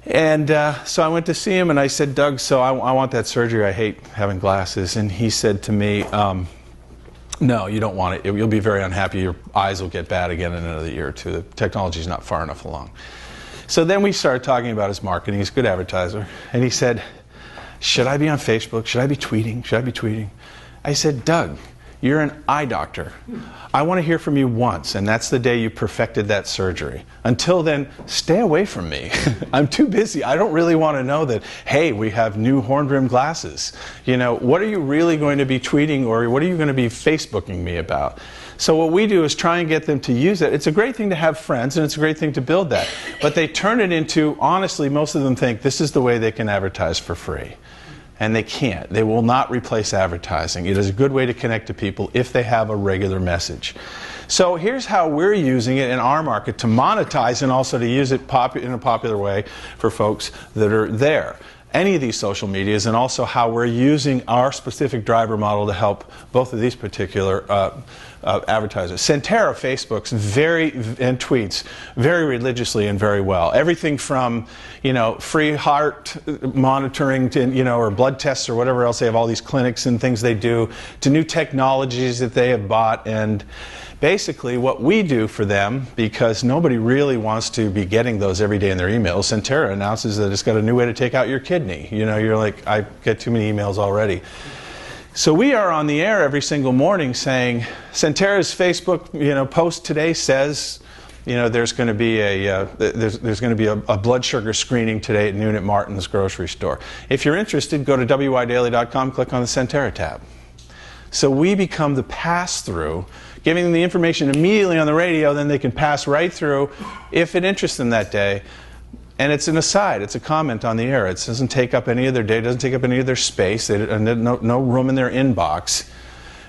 And so I went to see him and I said, Doug, so I want that surgery. I hate having glasses. And he said to me, no, you don't want it. You'll be very unhappy. Your eyes will get bad again in another year or two. The technology's not far enough along. So then we started talking about his marketing. He's a good advertiser. And he said, should I be on Facebook? Should I be tweeting? Should I be tweeting? I said, Doug, you're an eye doctor. I want to hear from you once, and that's the day you perfected that surgery. Until then, stay away from me. I'm too busy. I don't really want to know that, hey, we have new horn-rimmed glasses. You know, what are you really going to be tweeting, or what are you going to be Facebooking me about? So what we do is try and get them to use it. It's a great thing to have friends, and it's a great thing to build that. But they turn it into, honestly, most of them think this is the way they can advertise for free. And they can't. They will not replace advertising. It is a good way to connect to people if they have a regular message. So here's how we're using it in our market to monetize and also to use it in a popular way for folks that are there. Any of these social medias, and also how we're using our specific driver model to help both of these particular advertisers. Centera Facebook's and tweets very religiously and very well. Everything from, you know, free heart monitoring to, you know, or blood tests or whatever else. They have all these clinics and things they do, to new technologies that they have bought. And basically what we do for them, because nobody really wants to be getting those every day in their emails, Centera announces that it's got a new way to take out your kidney. You know, you're like, I get too many emails already. So we are on the air every single morning saying, Centera's Facebook, you know, post today says you know, there's going to be there's going to be a blood sugar screening today at noon at Martin's grocery store. If you're interested, go to WYDaily.com, click on the Centera tab. So we become the pass-through, giving them the information immediately on the radio, then they can pass right through if it interests them that day. And it's an aside, it's a comment on the air. It doesn't take up any of their day, it doesn't take up any of their space, no room in their inbox.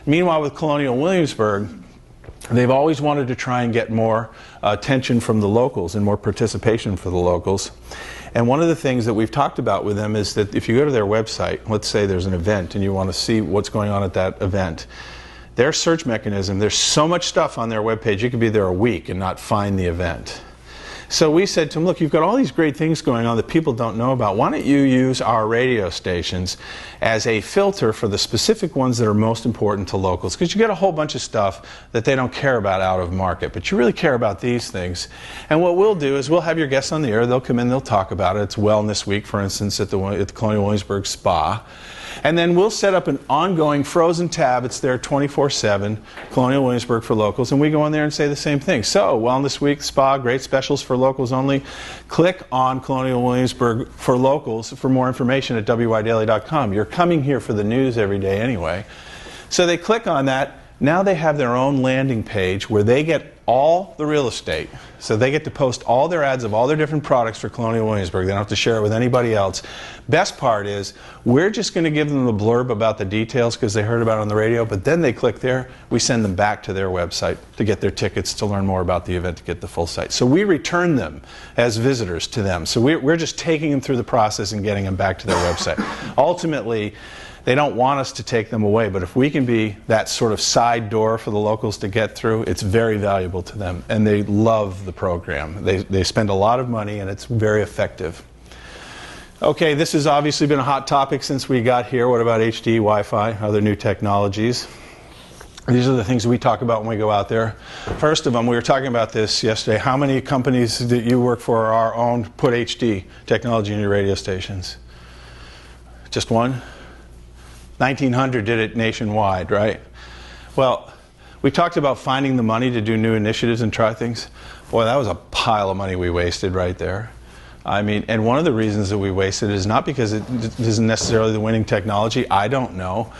Meanwhile, with Colonial Williamsburg, they've always wanted to try and get more attention from the locals and more participation for the locals. And one of the things that we've talked about with them is that if you go to their website, let's say there's an event and you want to see what's going on at that event, their search mechanism, there's so much stuff on their webpage, you could be there a week and not find the event. So we said to them, look, you've got all these great things going on that people don't know about. Why don't you use our radio stations as a filter for the specific ones that are most important to locals? Because you get a whole bunch of stuff that they don't care about out of market, but you really care about these things. And what we'll do is we'll have your guests on the air. They'll come in, they'll talk about it. It's Wellness Week, for instance, at the Colonial Williamsburg Spa. And then we'll set up an ongoing frozen tab. It's there 24/7, Colonial Williamsburg for locals. And we go on there and say the same thing. So, Wellness Week, Spa, great specials for locals only. Click on Colonial Williamsburg for locals for more information at WYDaily.com. You're coming here for the news every day anyway. So they click on that. Now they have their own landing page where they get all the real estate. So they get to post all their ads of all their different products for Colonial Williamsburg. They don't have to share it with anybody else. Best part is, we're just going to give them the blurb about the details because they heard about it on the radio, but then they click there, we send them back to their website to get their tickets, to learn more about the event, to get the full site. So we return them as visitors to them. So we're just taking them through the process and getting them back to their website. Ultimately, they don't want us to take them away, but if we can be that sort of side door for the locals to get through, it's very valuable to them, and they love the program. They spend a lot of money, and it's very effective. Okay, this has obviously been a hot topic since we got here. What about HD, Wi-Fi, other new technologies? These are the things we talk about when we go out there. First of them, we were talking about this yesterday. How many companies that you work for are owned put HD technology in your radio stations? Just one? 1900 did it nationwide, right? Well, we talked about finding the money to do new initiatives and try things. Boy, that was a pile of money we wasted right there. I mean, and one of the reasons that we wasted is not because it isn't necessarily the winning technology. I don't know.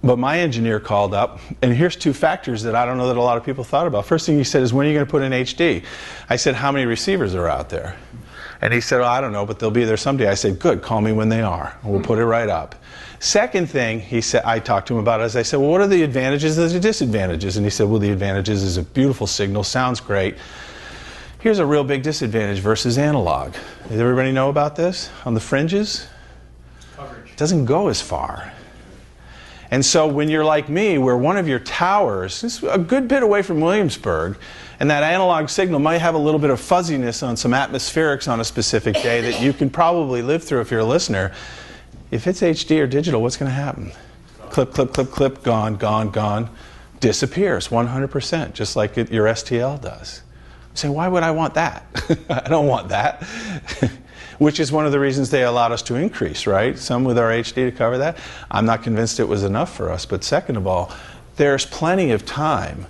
But my engineer called up, and here's two factors that I don't know that a lot of people thought about. First thing he said is, when are you going to put in HD? I said, how many receivers are out there? And he said, well, I don't know, but they'll be there someday. I said, good, call me when they are. We'll put it right up. Second thing, he said, I talked to him about it, as I said, well, what are the advantages and the disadvantages? And he said, well, the advantages is a beautiful signal, sounds great. Here's a real big disadvantage versus analog. Does everybody know about this? On the fringes? Coverage. It doesn't go as far. And so when you're like me, where one of your towers is a good bit away from Williamsburg, and that analog signal might have a little bit of fuzziness on some atmospherics on a specific day that you can probably live through if you're a listener, if it's HD or digital, what's going to happen? Clip, clip, clip, clip, gone, gone, gone. Disappears 100%, just like your STL does. You say, why would I want that? I don't want that. Which is one of the reasons they allowed us to increase, right? Some with our HD to cover that. I'm not convinced it was enough for us, but second of all, there's plenty of time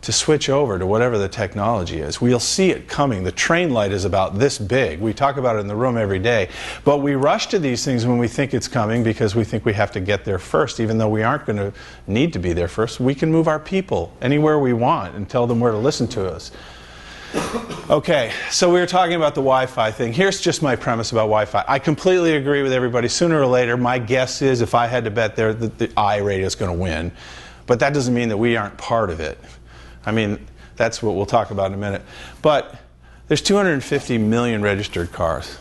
to switch over to whatever the technology is. We'll see it coming. The train light is about this big. We talk about it in the room every day. But we rush to these things when we think it's coming because we think we have to get there first, even though we aren't going to need to be there first. We can move our people anywhere we want and tell them where to listen to us. Okay, so we were talking about the Wi-Fi thing. Here's just my premise about Wi-Fi. I completely agree with everybody. Sooner or later, my guess is, if I had to bet there, that the iRadio is going to win. But that doesn't mean that we aren't part of it. I mean, that's what we'll talk about in a minute. But there's 250 million registered cars.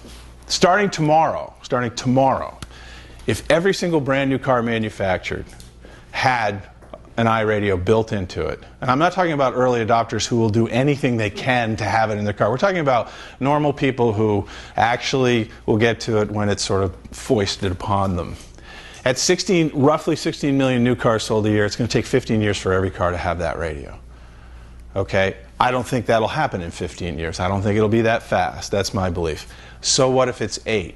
Starting tomorrow, if every single brand new car manufactured had an iRadio built into it, and I'm not talking about early adopters who will do anything they can to have it in their car. We're talking about normal people who actually will get to it when it's sort of foisted upon them. At roughly 16 million new cars sold a year, it's going to take 15 years for every car to have that radio. Okay, I don't think that'll happen in 15 years. I don't think it'll be that fast. That's my belief. So what if it's 8?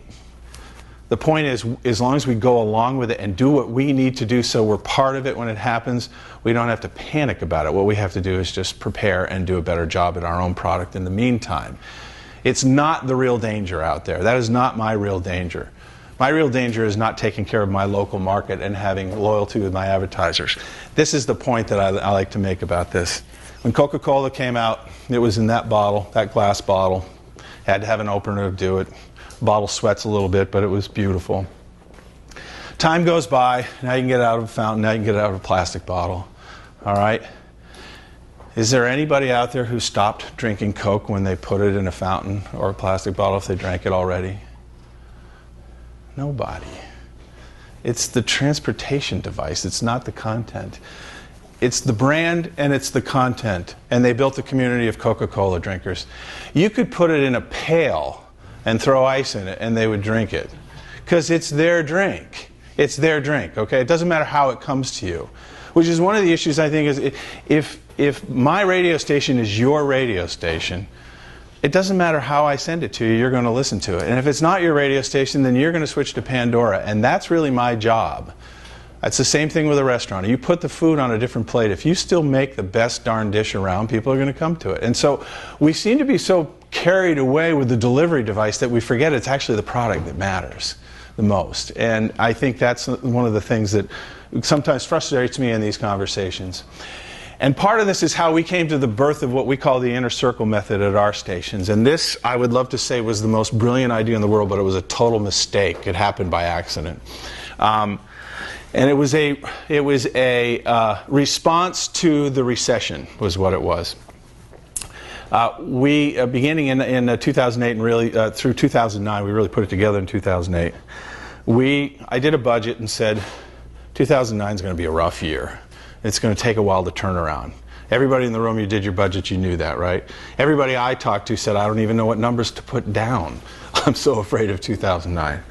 The point is, as long as we go along with it and do what we need to do so we're part of it when it happens, we don't have to panic about it. What we have to do is just prepare and do a better job at our own product in the meantime. It's not the real danger out there. That is not my real danger. My real danger is not taking care of my local market and having loyalty with my advertisers. This is the point that I like to make about this. When Coca-Cola came out, it was in that bottle, that glass bottle. Had to have an opener to do it. The bottle sweats a little bit, but it was beautiful. Time goes by, now you can get it out of a fountain, now you can get it out of a plastic bottle. All right? Is there anybody out there who stopped drinking Coke when they put it in a fountain or a plastic bottle if they drank it already? Nobody. It's the transportation device, it's not the content. It's the brand and it's the content. And they built the community of Coca-Cola drinkers. You could put it in a pail and throw ice in it and they would drink it. Because it's their drink. It's their drink, okay? It doesn't matter how it comes to you. Which is one of the issues, I think, is if my radio station is your radio station, it doesn't matter how I send it to you, you're going to listen to it. And if it's not your radio station, then you're going to switch to Pandora. And that's really my job. It's the same thing with a restaurant. You put the food on a different plate. If you still make the best darn dish around, people are going to come to it. And so we seem to be so carried away with the delivery device that we forget it's actually the product that matters the most. And I think that's one of the things that sometimes frustrates me in these conversations. And part of this is how we came to the birth of what we call the inner circle method at our stations. And this, I would love to say, was the most brilliant idea in the world, but it was a total mistake. It happened by accident. And it was a response to the recession, was what it was. Beginning in 2008 and really through 2009, we really put it together in 2008. I did a budget and said, 2009 is going to be a rough year. It's going to take a while to turn around. Everybody in the room, you did your budget, you knew that, right? Everybody I talked to said, I don't even know what numbers to put down. I'm so afraid of 2009.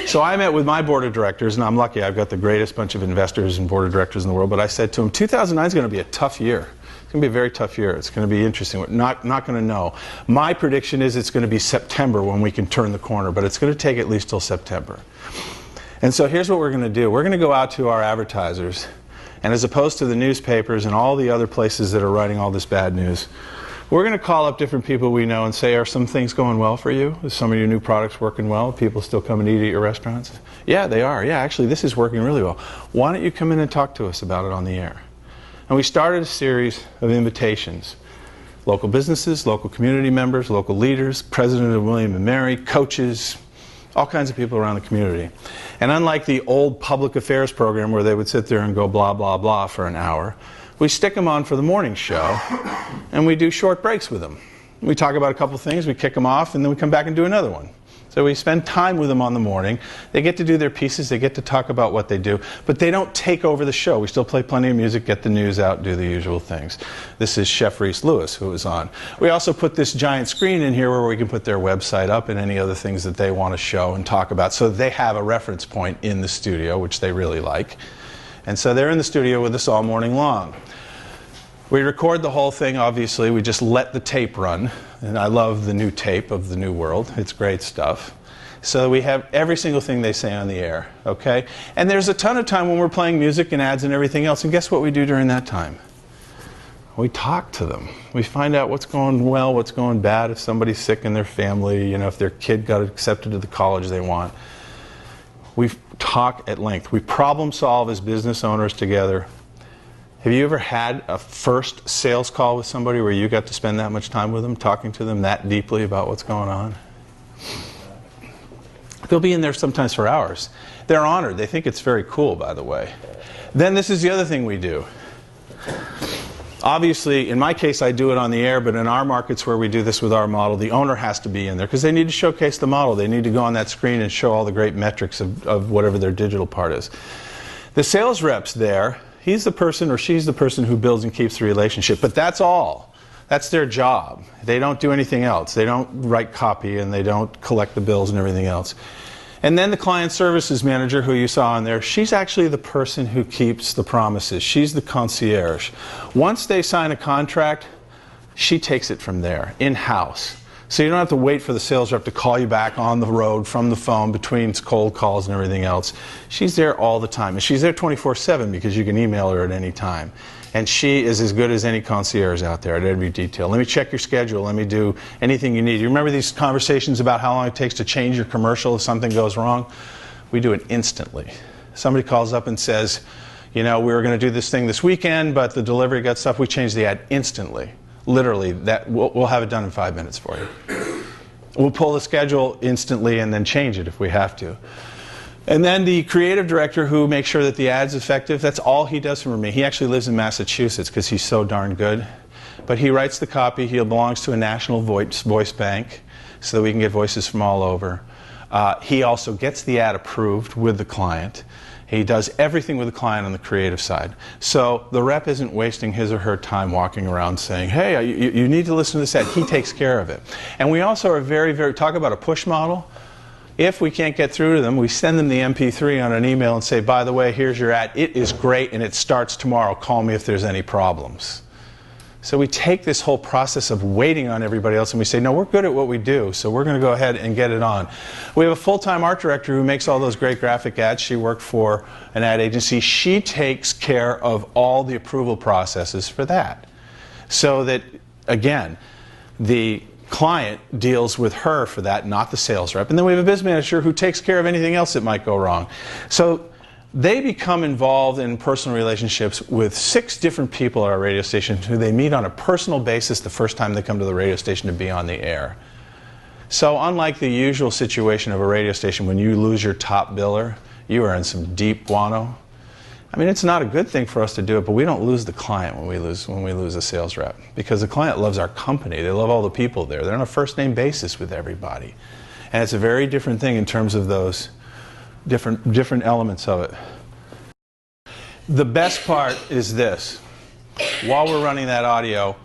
So I met with my board of directors, and I'm lucky, I've got the greatest bunch of investors and board of directors in the world, but I said to them, 2009 is going to be a tough year. It's going to be a very tough year. It's going to be interesting. We're not going to know. My prediction is it's going to be September when we can turn the corner, but it's going to take at least till September. And so here's what we're going to do. We're going to go out to our advertisers, and as opposed to the newspapers and all the other places that are writing all this bad news, we're going to call up different people we know and say, are some things going well for you? Is some of your new products working well? People still come and eat at your restaurants? Yeah, they are. Yeah, actually, this is working really well. Why don't you come in and talk to us about it on the air? And we started a series of invitations. Local businesses, local community members, local leaders, president of William & Mary, coaches, all kinds of people around the community. And unlike the old public affairs program where they would sit there and go blah, blah, blah for an hour, we stick them on for the morning show and we do short breaks with them. We talk about a couple things, we kick them off, and then we come back and do another one. So we spend time with them on the morning. They get to do their pieces, they get to talk about what they do, but they don't take over the show. We still play plenty of music, get the news out, do the usual things. This is Chef Reese Lewis, who was on. We also put this giant screen in here where we can put their website up and any other things that they want to show and talk about, so they have a reference point in the studio, which they really like. And so they're in the studio with us all morning long. We record the whole thing, obviously. We just let the tape run. And I love the new tape of the new world. It's great stuff. So we have every single thing they say on the air, okay? And there's a ton of time when we're playing music and ads and everything else. And guess what we do during that time? We talk to them. We find out what's going well, what's going bad, if somebody's sick in their family, you know, if their kid got accepted to the college they want. We talk at length. We problem solve as business owners together. Have you ever had a first sales call with somebody where you got to spend that much time with them, talking to them that deeply about what's going on? They'll be in there sometimes for hours. They're honored. They think it's very cool, by the way. Then this is the other thing we do. Obviously, in my case, I do it on the air, but in our markets where we do this with our model, the owner has to be in there because they need to showcase the model. They need to go on that screen and show all the great metrics of whatever their digital part is. The sales rep's there. He's the person or she's the person who builds and keeps the relationship, but that's all. That's their job. They don't do anything else. They don't write copy and they don't collect the bills and everything else. And then the client services manager who you saw in there, she's actually the person who keeps the promises. She's the concierge. Once they sign a contract, she takes it from there, in-house. So you don't have to wait for the sales rep to call you back on the road from the phone between cold calls and everything else. She's there all the time. And she's there 24/7 because you can email her at any time. And she is as good as any concierge out there at every detail. Let me check your schedule. Let me do anything you need. You remember these conversations about how long it takes to change your commercial if something goes wrong? We do it instantly. Somebody calls up and says, you know, we were going to do this thing this weekend, but the delivery got stuff. We change the ad instantly. Literally, we'll have it done in 5 minutes for you. We'll pull the schedule instantly and then change it if we have to. And then the creative director who makes sure that the ad's effective, that's all he does for me. He actually lives in Massachusetts because he's so darn good. But he writes the copy. He belongs to a national voice bank so that we can get voices from all over. He also gets the ad approved with the client. He does everything with the client on the creative side. So the rep isn't wasting his or her time walking around saying, hey, you need to listen to this ad. He takes care of it. And we also are very, talk about a push model. If we can't get through to them, we send them the MP3 on an email and say, by the way, here's your ad. It is great and it starts tomorrow. Call me if there's any problems. So we take this whole process of waiting on everybody else and we say, no, we're good at what we do, so we're going to go ahead and get it on. We have a full-time art director who makes all those great graphic ads. She worked for an ad agency. She takes care of all the approval processes for that. So that, again, the client deals with her for that, not the sales rep. And then we have a business manager who takes care of anything else that might go wrong. So they become involved in personal relationships with 6 different people at our radio station who they meet on a personal basis the first time they come to the radio station to be on the air. So unlike the usual situation of a radio station when you lose your top biller, you are in some deep guano. I mean, it's not a good thing for us to do it, but we don't lose the client when we lose a sales rep, because the client loves our company. They love all the people there. They're on a first-name basis with everybody. And it's a very different thing in terms of those different elements of it. The best part is this. While we're running that audio,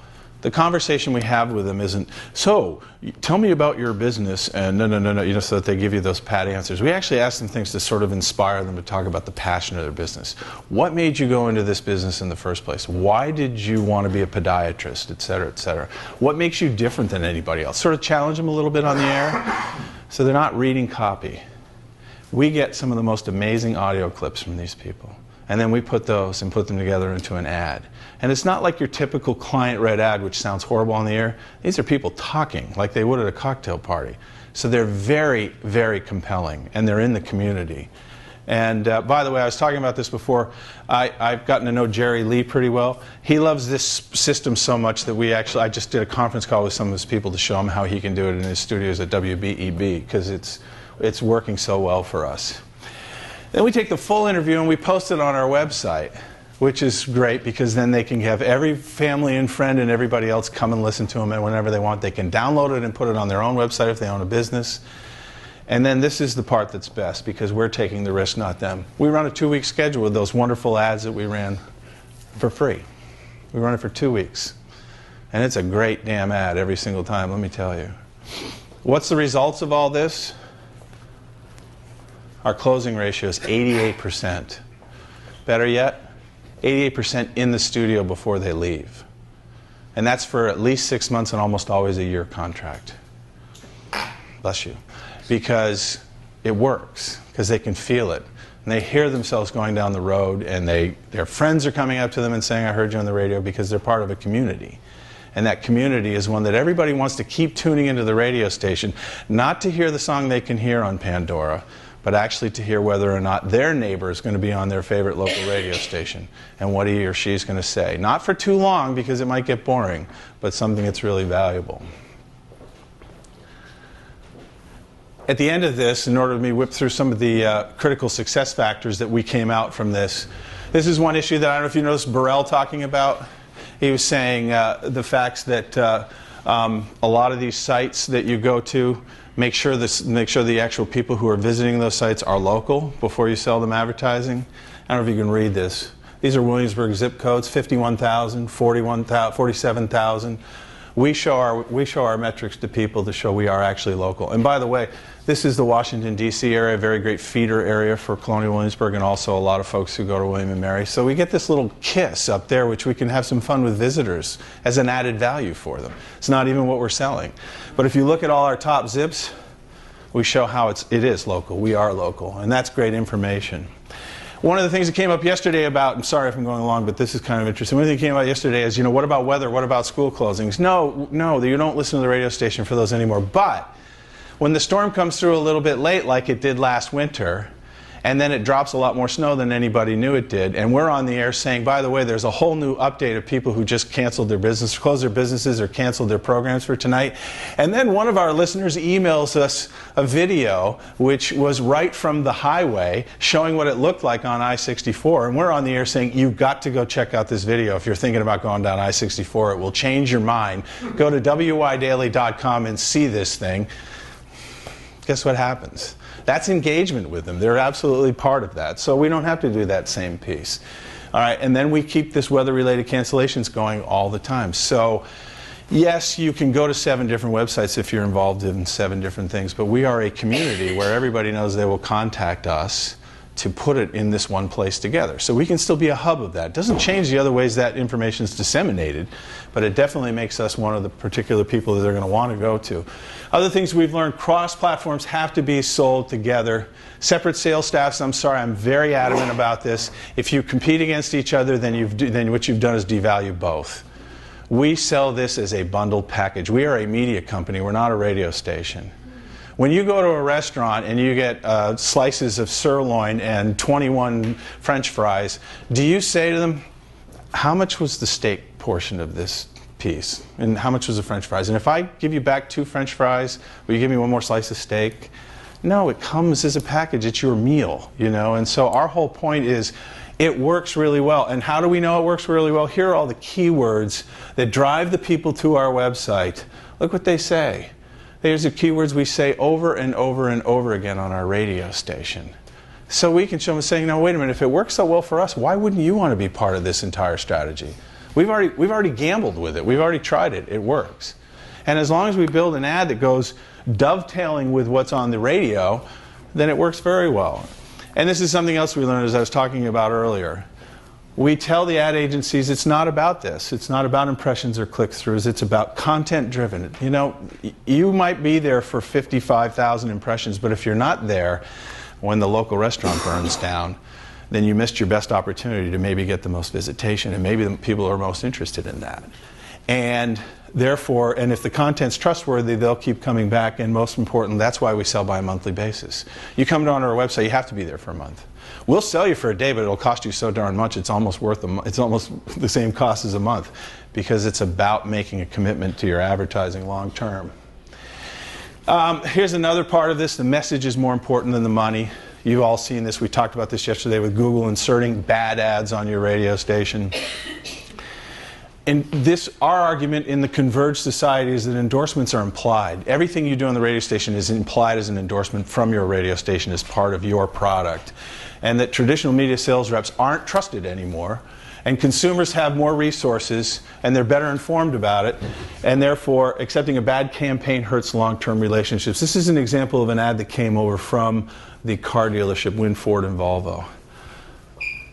the conversation we have with them isn't, so, tell me about your business, and no, you know, so that they give you those pat answers. We actually ask them things to sort of inspire them to talk about the passion of their business. What made you go into this business in the first place? Why did you want to be a podiatrist, et cetera, et cetera? What makes you different than anybody else? Sort of challenge them a little bit on the air, so they're not reading copy. We get some of the most amazing audio clips from these people. And then we put those and put them together into an ad. And it's not like your typical client-read ad, which sounds horrible on the air. These are people talking like they would at a cocktail party. So they're very, very compelling, and they're in the community. And by the way, I was talking about this before. I've gotten to know Jerry Lee pretty well. He loves this system so much that I just did a conference call with some of his people to show him how he can do it in his studios at WBEB, because it's working so well for us. Then we take the full interview and we post it on our website, which is great because then they can have every family and friend and everybody else come and listen to them, and whenever they want they can download it and put it on their own website if they own a business. And then this is the part that's best, because we're taking the risk, not them. We run a 2-week schedule with those wonderful ads that we ran for free. We run it for 2 weeks. And it's a great damn ad every single time, let me tell you. What's the results of all this? Our closing ratio is 88%. Better yet, 88% in the studio before they leave. And that's for at least 6 months and almost always a year contract. Bless you. Because it works, because they can feel it. And they hear themselves going down the road, and their friends are coming up to them and saying, I heard you on the radio, because they're part of a community. And that community is one that everybody wants to keep tuning into the radio station, not to hear the song they can hear on Pandora, but actually to hear whether or not their neighbor is going to be on their favorite local radio station and what he or she is going to say. Not for too long, because it might get boring, but something that's really valuable. At the end of this, in order to whip through some of the critical success factors that we came out from this, this is one issue that I don't know if you noticed Burrell talking about. He was saying the facts that a lot of these sites that you go to, make sure the actual people who are visiting those sites are local before you sell them advertising. I don't know if you can read this. These are Williamsburg zip codes, 51,000, 47,000. We show our metrics to people to show we are actually local. And by the way, this is the Washington, D.C. area, a very great feeder area for Colonial Williamsburg, and also a lot of folks who go to William & Mary. So we get this little kiss up there, which we can have some fun with visitors as an added value for them. It's not even what we're selling. But if you look at all our top zips, we show how it is local. We are local, and that's great information. One of the things that came up yesterday about, I'm sorry if I'm going along, but this is kind of interesting. One thing that came out yesterday is, what about weather? What about school closings? No, you don't listen to the radio station for those anymore. But when the storm comes through a little bit late, like it did last winter, and then it drops a lot more snow than anybody knew it did, and we're on the air saying, by the way, there's a whole new update of people who just canceled their business, closed their businesses, or canceled their programs for tonight. And then one of our listeners emails us a video which was right from the highway showing what it looked like on I-64, and we're on the air saying, you've got to go check out this video if you're thinking about going down I-64. It will change your mind. Go to wydaily.com and see this thing. Guess what happens? That's engagement with them. They're absolutely part of that. So we don't have to do that same piece. All right, and then we keep this weather-related cancellations going all the time. So yes, you can go to 7 different websites if you're involved in 7 different things, but we are a community where everybody knows they will contact us to put it in this one place together. So we can still be a hub of that. It doesn't change the other ways that information is disseminated, but it definitely makes us one of the particular people that they're going to want to go to. Other things we've learned, cross-platforms have to be sold together. Separate sales staffs, I'm sorry, I'm very adamant about this. If you compete against each other, then what you've done is devalue both. We sell this as a bundled package. We are a media company, we're not a radio station. When you go to a restaurant and you get slices of sirloin and 21 French fries, do you say to them, how much was the steak portion of this piece? And how much was the French fries? And if I give you back 2 French fries, will you give me 1 more slice of steak? No, it comes as a package. It's your meal, And so our whole point is, it works really well. And how do we know it works really well? Here are all the keywords that drive the people to our website. Look what they say. There's the keywords we say over and over and over again on our radio station. So we can show them saying, no, wait a minute, if it works so well for us, why wouldn't you want to be part of this entire strategy? We've already gambled with it. We've already tried it. It works. And as long as we build an ad that goes dovetailing with what's on the radio, then it works very well. And this is something else we learned, as I was talking about earlier. We tell the ad agencies it's not about this. It's not about impressions or click-throughs. It's about content-driven. You might be there for 55,000 impressions, but if you're not there when the local restaurant burns down, then you missed your best opportunity to maybe get the most visitation, and maybe the people are most interested in that. And therefore, and if the content's trustworthy, they'll keep coming back, and most important, that's why we sell by a monthly basis. You come on our website, you have to be there for a month. We'll sell you for a day, but it'll cost you so darn much, it's almost it's almost the same cost as a month, because it's about making a commitment to your advertising long term. Here's another part of this. The message is more important than the money. You've all seen this. We talked about this yesterday with Google inserting bad ads on your radio station. And our argument in the converged society is that endorsements are implied. Everything you do on the radio station is implied as an endorsement from your radio station as part of your product. And that traditional media sales reps aren't trusted anymore. And consumers have more resources, and they're better informed about it. And therefore, accepting a bad campaign hurts long-term relationships. This is an example of an ad that came over from the car dealership, Win Ford and Volvo.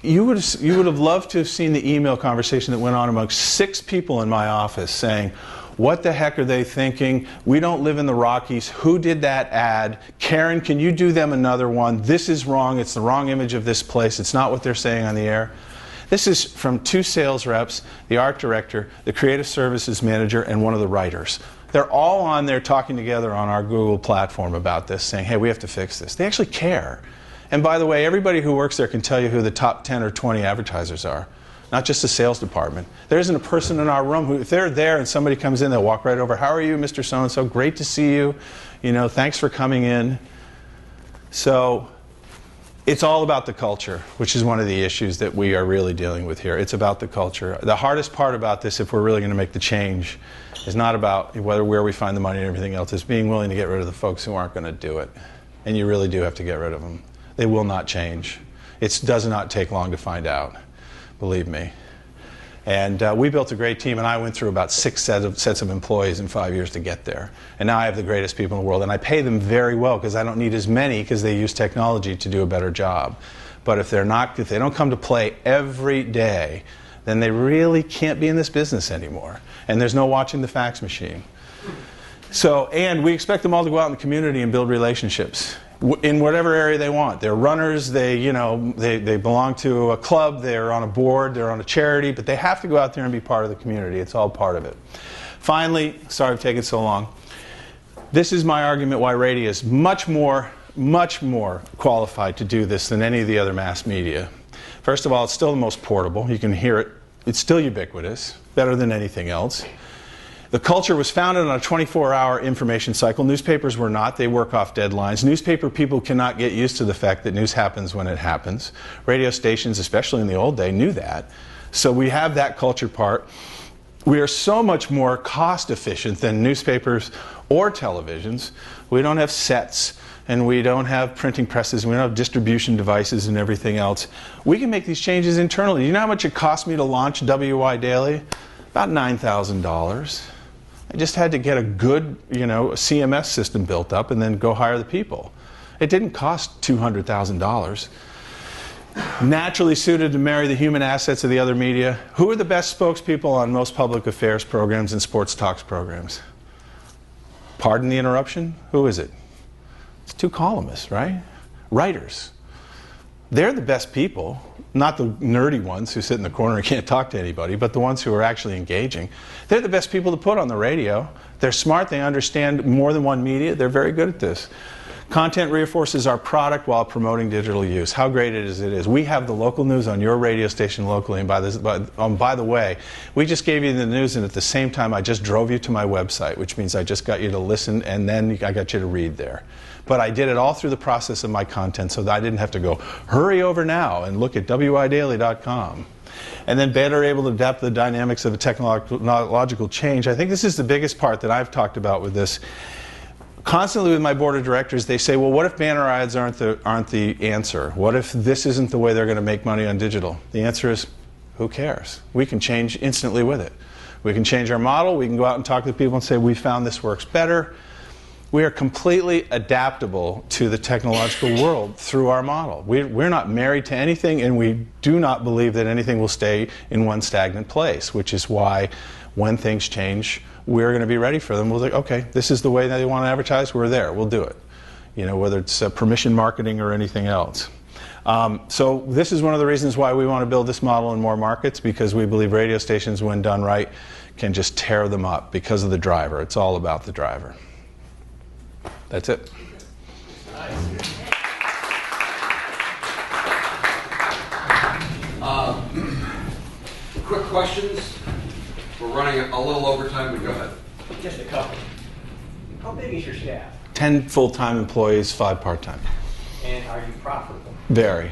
You would have loved to have seen the email conversation that went on amongst 6 people in my office saying, what the heck are they thinking? We don't live in the Rockies. Who did that ad? Karen, can you do them another one? This is wrong. It's the wrong image of this place. It's not what they're saying on the air. This is from 2 sales reps, the art director, the creative services manager, and one of the writers. They're all on there talking together on our Google platform about this, saying, hey, we have to fix this. They actually care. And by the way, everybody who works there can tell you who the top 10 or 20 advertisers are, not just the sales department. There isn't a person in our room who, if they're there and somebody comes in, they'll walk right over. How are you, Mr. So-and-so? Great to see you. Thanks for coming in. So it's all about the culture, which is one of the issues that we are really dealing with here. It's about the culture. The hardest part about this, if we're really going to make the change, is not about where we find the money and everything else. It's being willing to get rid of the folks who aren't going to do it. And you really do have to get rid of them. They will not change. It does not take long to find out, believe me. And we built a great team, and I went through about 6 sets of employees in 5 years to get there. And now I have the greatest people in the world, and I pay them very well because I don't need as many because they use technology to do a better job. But if they don't come to play every day, then they really can't be in this business anymore. And there's no watching the fax machine. So, and we expect them all to go out in the community and build relationships in whatever area they want. They're runners, they belong to a club, they're on a board, they're on a charity, but they have to go out there and be part of the community. It's all part of it. Finally, sorry I've taken so long, this is my argument why radio is much more qualified to do this than any of the other mass media. First of all, it's still the most portable. You can hear it. It's still ubiquitous, better than anything else. The culture was founded on a 24-hour information cycle. Newspapers were not. They work off deadlines. Newspaper people cannot get used to the fact that news happens when it happens. Radio stations, especially in the old day, knew that. So we have that culture part. We are so much more cost efficient than newspapers or televisions. We don't have sets, and we don't have printing presses, and we don't have distribution devices and everything else. We can make these changes internally. Do you know how much it cost me to launch WY Daily? About $9,000. I just had to get a good, CMS system built up and then go hire the people. It didn't cost $200,000. Naturally suited to marry the human assets of the other media. Who are the best spokespeople on most public affairs programs and sports talks programs? Pardon the interruption? Who is it? It's 2 columnists, right? Writers. They're the best people, not the nerdy ones who sit in the corner and can't talk to anybody, but the ones who are actually engaging. They're the best people to put on the radio. They're smart, they understand more than one media, they're very good at this. Content reinforces our product while promoting digital use. How great it is. We have the local news on your radio station locally, and by the way, we just gave you the news, and at the same time I just drove you to my website, which means I just got you to listen, and then I got you to read there. But I did it all through the process of my content so that I didn't have to go, hurry over now and look at widaily.com. And then better able to adapt the dynamics of a technological change. I think this is the biggest part that I've talked about with this. Constantly with my board of directors, they say, well, what if banner ads aren't the answer? What if this isn't the way they're going to make money on digital? The answer is, who cares? We can change instantly with it. We can change our model. We can go out and talk to people and say, we found this works better. We are completely adaptable to the technological world through our model. We're not married to anything, and we do not believe that anything will stay in one stagnant place, which is why when things change, we're going to be ready for them. We'll say, okay, this is the way that they want to advertise, we're there, we'll do it. Whether it's permission marketing or anything else. So this is one of the reasons why we want to build this model in more markets, because we believe radio stations, when done right, can just tear them up because of the driver. It's all about the driver. That's it. Quick questions. We're running a little over time, but go ahead. Just a couple. How big is your staff? 10 full-time employees, 5 part-time. And are you profitable? Very.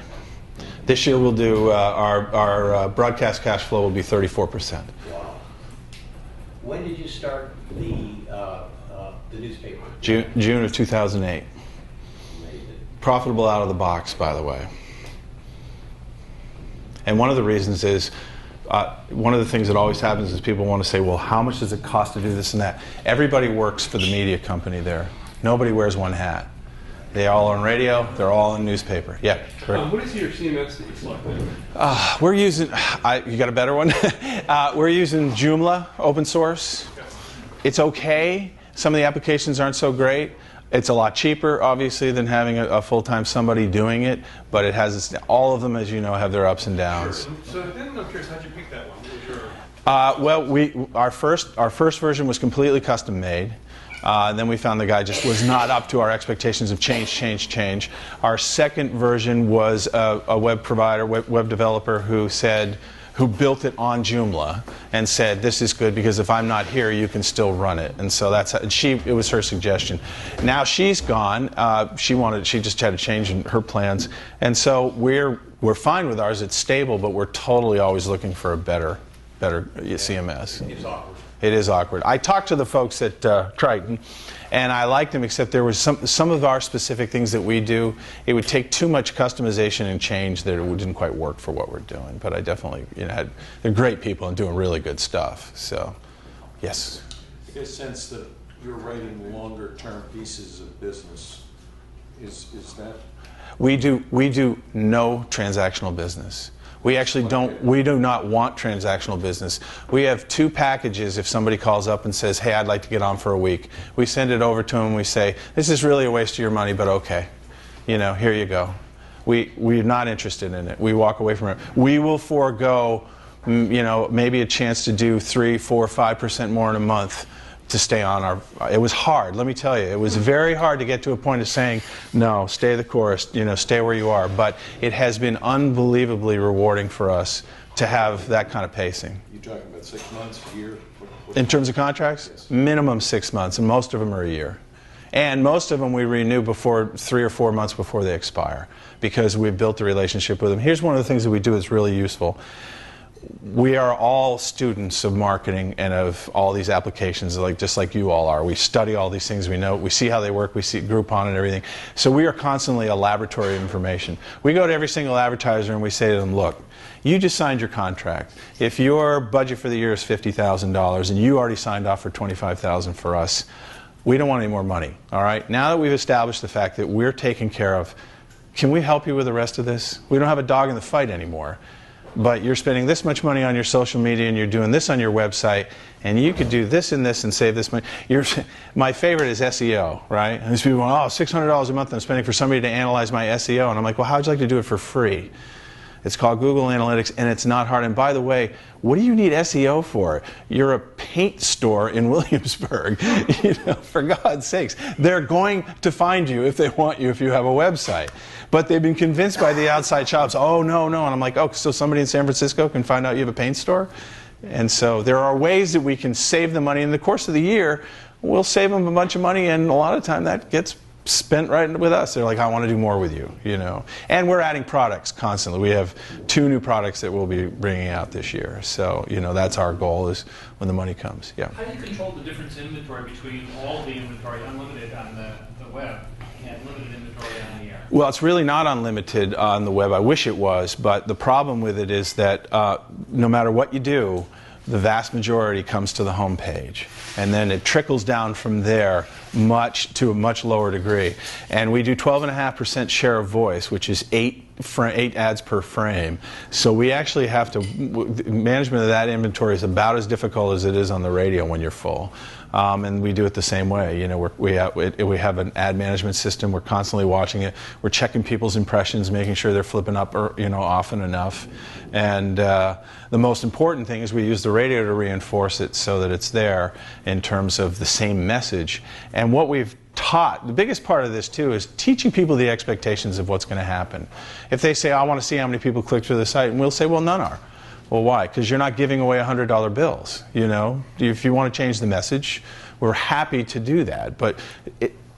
This year we'll do, our broadcast cash flow will be 34%. Wow. When did you start the newspaper? June of 2008. Amazing. Profitable out of the box, by the way. And one of the reasons is, one of the things that always happens is people want to say, well, how much does it cost to do this and that? Everybody works for the media company there. Nobody wears one hat. They all on radio, they're all in newspaper. Yeah, correct. What is your CMS that you selected? We're using, you got a better one? We're using Joomla, open source. It's okay. Some of the applications aren't so great. It's a lot cheaper, obviously, than having a full-time somebody doing it, but it has, all of them, as you know, have their ups and downs. Sure. So then I'm curious, how'd you pick that one? What was your... Our first version was completely custom made. Then we found the guy just was not up to our expectations of change. Our second version was a web provider, web developer who built it on Joomla and said, this is good because if I'm not here, you can still run it. And so that's how, it was her suggestion. Now she's gone. She just had a change in her plans. And so we're fine with ours. It's stable, but we're totally always looking for a better better CMS. It's awkward. It is awkward. I talked to the folks at Triton, and I liked them, except there was some of our specific things that we do, it would take too much customization and change that it didn't quite work for what we're doing. But I definitely, they're great people and doing really good stuff. So, yes. I get a sense that you're writing longer-term pieces of business. Is that? We do no transactional business. We actually we do not want transactional business. We have 2 packages if somebody calls up and says, hey, I'd like to get on for a week. We send it over to them, we say, this is really a waste of your money, but okay. Here you go. We're not interested in it. We walk away from it. We will forego, maybe a chance to do 3, 4, 5% more in a month to stay on our. It was hard, let me tell you. It was very hard to get to a point of saying, no, stay the course, stay where you are. But it has been unbelievably rewarding for us to have that kind of pacing. You talking about 6 months, a year? In terms of contracts? Yes. Minimum 6 months, and most of them are a year. And most of them we renew before 3 or 4 months before they expire, because we've built a relationship with them. Here's one of the things that we do that's really useful. We are all students of marketing and of all these applications, just like you all are. We study all these things, we see how they work, we see Groupon and everything. So we are constantly a laboratory of information. We go to every single advertiser and we say to them, look, you just signed your contract. If your budget for the year is $50,000 and you already signed off for $25,000 for us, we don't want any more money, all right? Now that we've established the fact that we're taken care of, can we help you with the rest of this? We don't have a dog in the fight anymore. But you're spending this much money on your social media and you're doing this on your website, and you could do this and this and save this money. My favorite is SEO, right? And these people go, oh, $600 a month I'm spending for somebody to analyze my SEO. And I'm like, well, how would you like to do it for free? It's called Google Analytics, and it's not hard. And by the way, what do you need SEO for? You're a paint store in Williamsburg. For God's sakes. They're going to find you if they want you if you have a website. But they've been convinced by the outside shops, oh, no. And I'm like, oh, so somebody in San Francisco can find out you have a paint store? And so there are ways that we can save the money. In the course of the year, we'll save them a bunch of money, and a lot of time that gets spent right with us. They're like, I want to do more with you, And we're adding products constantly. We have 2 new products that we'll be bringing out this year. So, that's our goal is when the money comes. Yeah. How do you control the difference in inventory between all the inventory unlimited on the web and limited inventory on the air? Well, it's really not unlimited on the web. I wish it was, but the problem with it is that no matter what you do, the vast majority comes to the home page. And then it trickles down from there to a much lower degree. And we do 12.5% share of voice, which is 8 ads per frame. So we actually have to, management of that inventory is about as difficult as it is on the radio when you're full. And we do it the same way. We have an ad management system. We're constantly watching it. We're checking people's impressions, making sure they're flipping up, often enough. And the most important thing is we use the radio to reinforce it so that it's there in terms of the same message. And what we've taught, the biggest part of this too, is teaching people the expectations of what's going to happen. If they say, I want to see how many people click through the site, and we'll say, well, none are. Well, why? Because you're not giving away $100 bills. If you want to change the message, we're happy to do that. But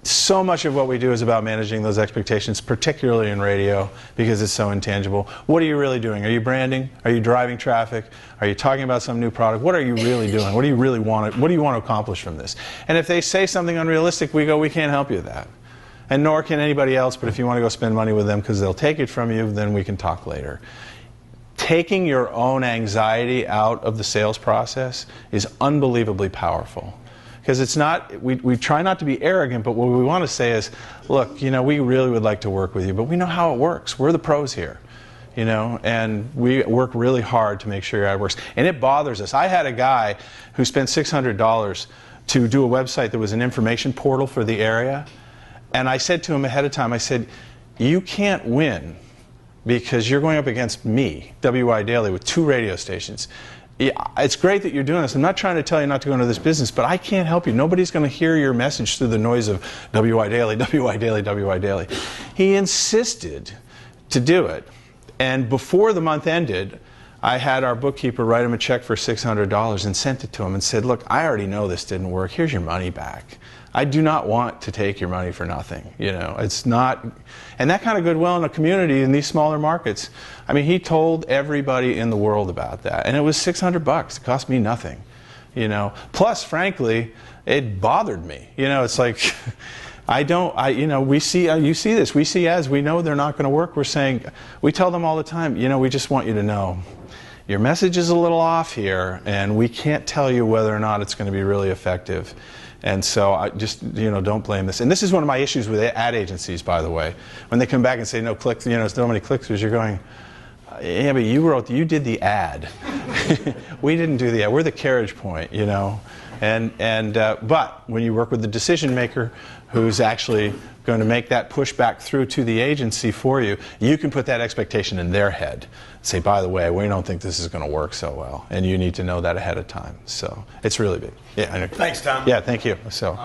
so much of what we do is about managing those expectations, particularly in radio, because it's so intangible. What are you really doing? Are you branding? Are you driving traffic? Are you talking about some new product? What are you really doing? What do you really want? What do you want to accomplish from this? And if they say something unrealistic, we go, we can't help you with that. And nor can anybody else, but if you want to go spend money with them because they'll take it from you, then we can talk later. Taking your own anxiety out of the sales process is unbelievably powerful. Because it's not, we try not to be arrogant, but what we want to say is, look, we really would like to work with you, but we know how it works. We're the pros here, and we work really hard to make sure your ad works. And it bothers us. I had a guy who spent $600 to do a website that was an information portal for the area, and I said to him ahead of time, I said, you can't win because you're going up against me, WI Daily, with 2 radio stations. It's great that you're doing this. I'm not trying to tell you not to go into this business, but I can't help you. Nobody's going to hear your message through the noise of WI Daily, WI Daily, WI Daily. He insisted to do it. And before the month ended, I had our bookkeeper write him a check for $600 and sent it to him and said, look, I already know this didn't work. Here's your money back. I do not want to take your money for nothing. You know, it's not, and that kind of goodwill in a community in these smaller markets. I mean, he told everybody in the world about that, and it was $600. It cost me nothing. You know, plus, frankly, it bothered me. You know, it's like, you know, we see, you see this, we see ads, we know they're not going to work. We're saying, we tell them all the time, you know, we just want you to know, your message is a little off here, and we can't tell you whether or not it's going to be really effective. And so I just, you know, don't blame this. And this is one of my issues with ad agencies, by the way. When they come back and say no clicks, you know, there's no many click-throughs, you're going, yeah, but you did the ad. We didn't do the ad. We're the carriage point, you know. But when you work with the decision maker who's actually going to make that pushback through to the agency for you, you can put that expectation in their head. Say, by the way, we don't think this is going to work so well, and you need to know that ahead of time. So it's really big. Yeah. I know. Thanks, Tom. Yeah, thank you. So.